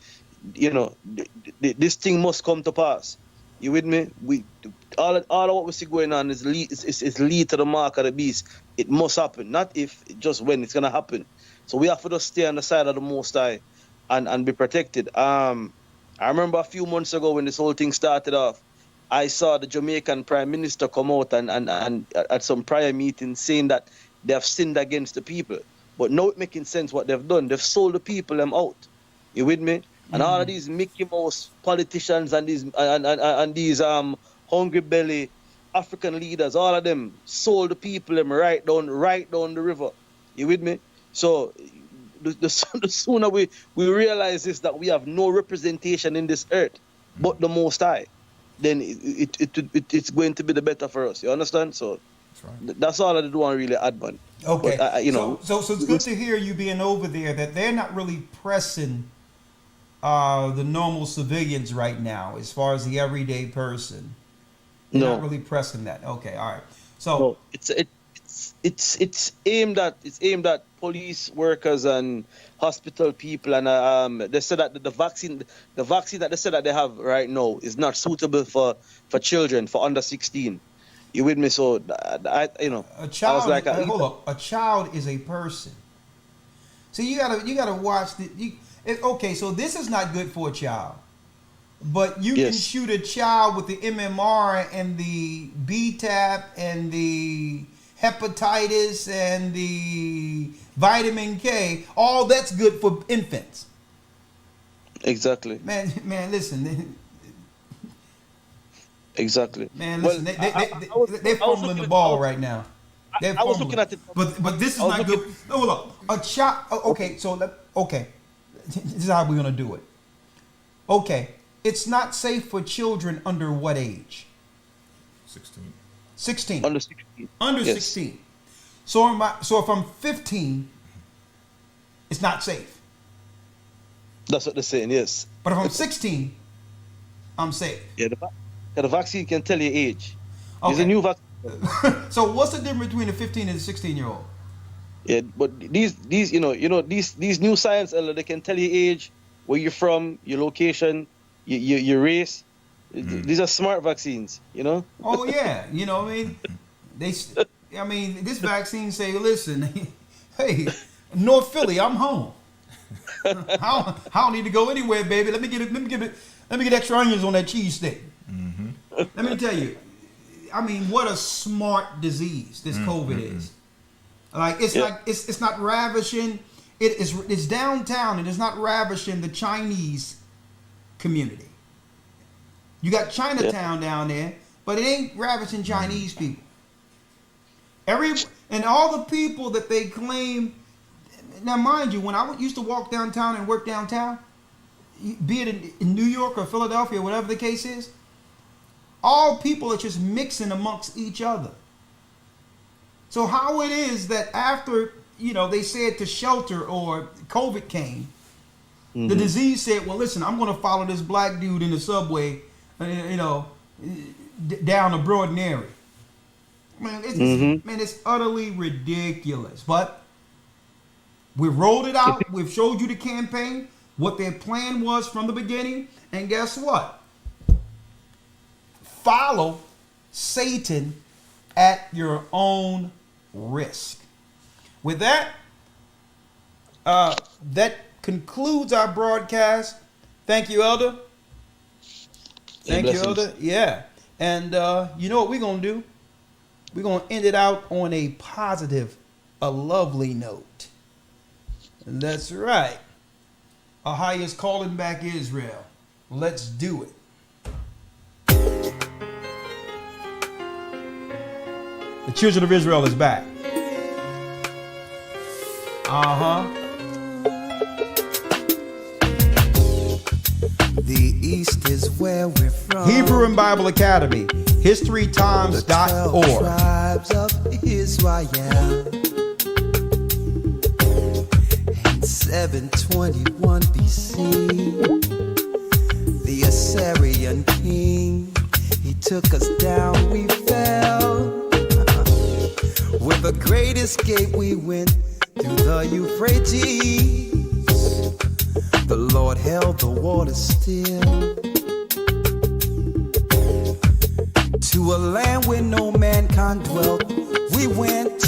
this thing must come to pass. You with me? All of what we see going on is lead to the mark of the beast. It must happen, not if, just when it's gonna happen. So we have to just stay on the side of the Most High and be protected. I remember a few months ago when this whole thing started off, I saw the Jamaican Prime Minister come out and at some prior meeting saying that they have sinned against the people. But now it's making sense what they've done. They've sold the people them out. You with me? And all of these Mickey Mouse politicians and these hungry belly African leaders, all of them sold the people them right down the river. You with me? So the sooner we realize this, that we have no representation in this earth but the Most High, then it's going to be the better for us. You understand? So that's all I do want to really add, man. Okay. But, so it's good to hear you being over there, that they're not really pressing the normal civilians right now, as far as the everyday person. They're not really pressing that. Okay, all right. So it's aimed at police workers and hospital people, and they said that the vaccine that they said that they have right now is not suitable for children, for under 16. You with me? So a child. I was like, hold up. A child is a person. So you gotta watch okay, so this is not good for a child, but you can shoot a child with the MMR and the BTAP and the hepatitis and the vitamin K. All that's good for infants. Exactly. Man, listen. Exactly. Man, listen, they're fumbling the ball right now. I was looking at it, but this is not good. No, hold up. A child. Okay, okay. This is how we're gonna do it. Okay, it's not safe for children under what age? 16. 16. Under 16. Under 16. So if I'm 15, it's not safe. That's what they're saying. Yes. But if I'm 16, I'm safe. Yeah, the vaccine can tell you age. Okay. It's a new vaccine. So what's the difference between a 15 and a 16-year-old? Yeah, but these new science, they can tell you age, where you're from, your location, your race. These are smart vaccines, Oh yeah, this vaccine say, listen, hey, North Philly, I'm home. I don't need to go anywhere, baby. Let me get extra onions on that cheese stick. Mm-hmm. Let me tell you, what a smart disease this COVID is. Like it's not ravishing. It's downtown, and it's not ravishing the Chinese community. You got Chinatown down there, but it ain't ravishing Chinese people. And all the people that they claim. Now, mind you, when I used to walk downtown and work downtown, be it in New York or Philadelphia, whatever the case is, all people are just mixing amongst each other. So how it is that after, they said to shelter or COVID came, the disease said, well, listen, I'm going to follow this black dude in the subway, down the Broadnary. Man, it's utterly ridiculous. But we rolled it out. We've showed you the campaign, what their plan was from the beginning. And guess what? Follow Satan at your own risk. With that, that concludes our broadcast. Thank you, Elder. Thank you, Elder. Yeah. And you know what we're going to do? We're going to end it out on a positive, a lovely note. And that's right. Ahia's calling back Israel. Let's do it. The children of Israel is back. East is where we're from. Hebrew and Bible Academy, historytimes.org. Tribes of Israel. In 721 BC, the Assyrian king, he took us down, we fell. With a great escape we went through the Euphrates. The Lord held the water still. To a land where no mankind dwelt, we went.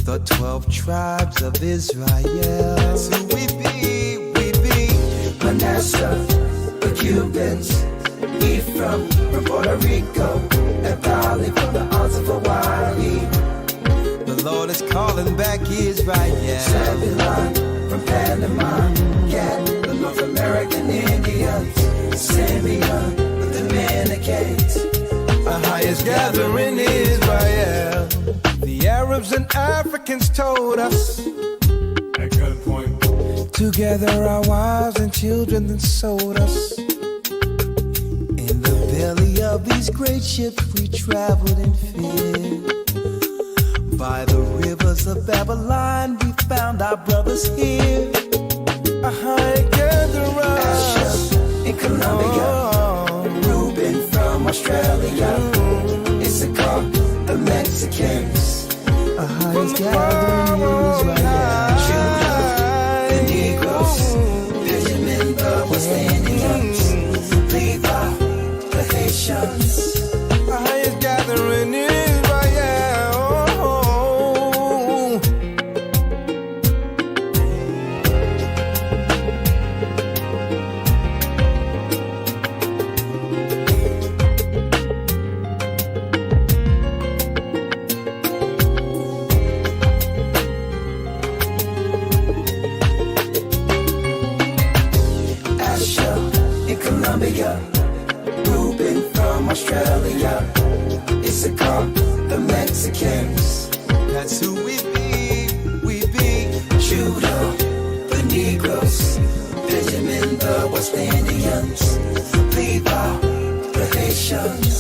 The 12 tribes of Israel. That's who we be, Manasseh, the Cubans, Ephraim from Puerto Rico, and Valley from the Isles of Hawaii. The Lord is calling back Israel. Zebulon from Panama, Gad, the North American Indians, Simeon, the Dominicans, the highest gathering Israel. The Arabs and Africans told us at gunpoint to gather our wives and children and sold us. In the belly of these great ships we traveled in fear. By the rivers of Babylon we found our brothers here. Asher in Colombia, Reuben from Australia, Issachar, the Mexicans, the highest gathering Israel. Judah, the Negroes, Benjamin, the West Indians, Levi, the Haitians, the highest gathering Israel. Reuben from Australia, Issachar, the Mexicans. That's who we be. Judah, the Negroes, Benjamin, the West Indians, Levi, the Haitians,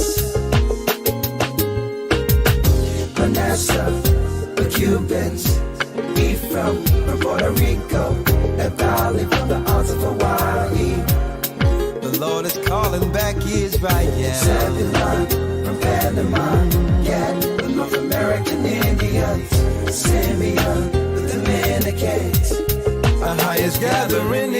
Manasseh, the Cubans, Ephraim from Puerto Rico, and Valley from the Isles of Hawaii. The Lord is calling back Israel. Zebulon from Panama, Gad, the North American Indians, Simeon, the Dominicans, the highest gathering.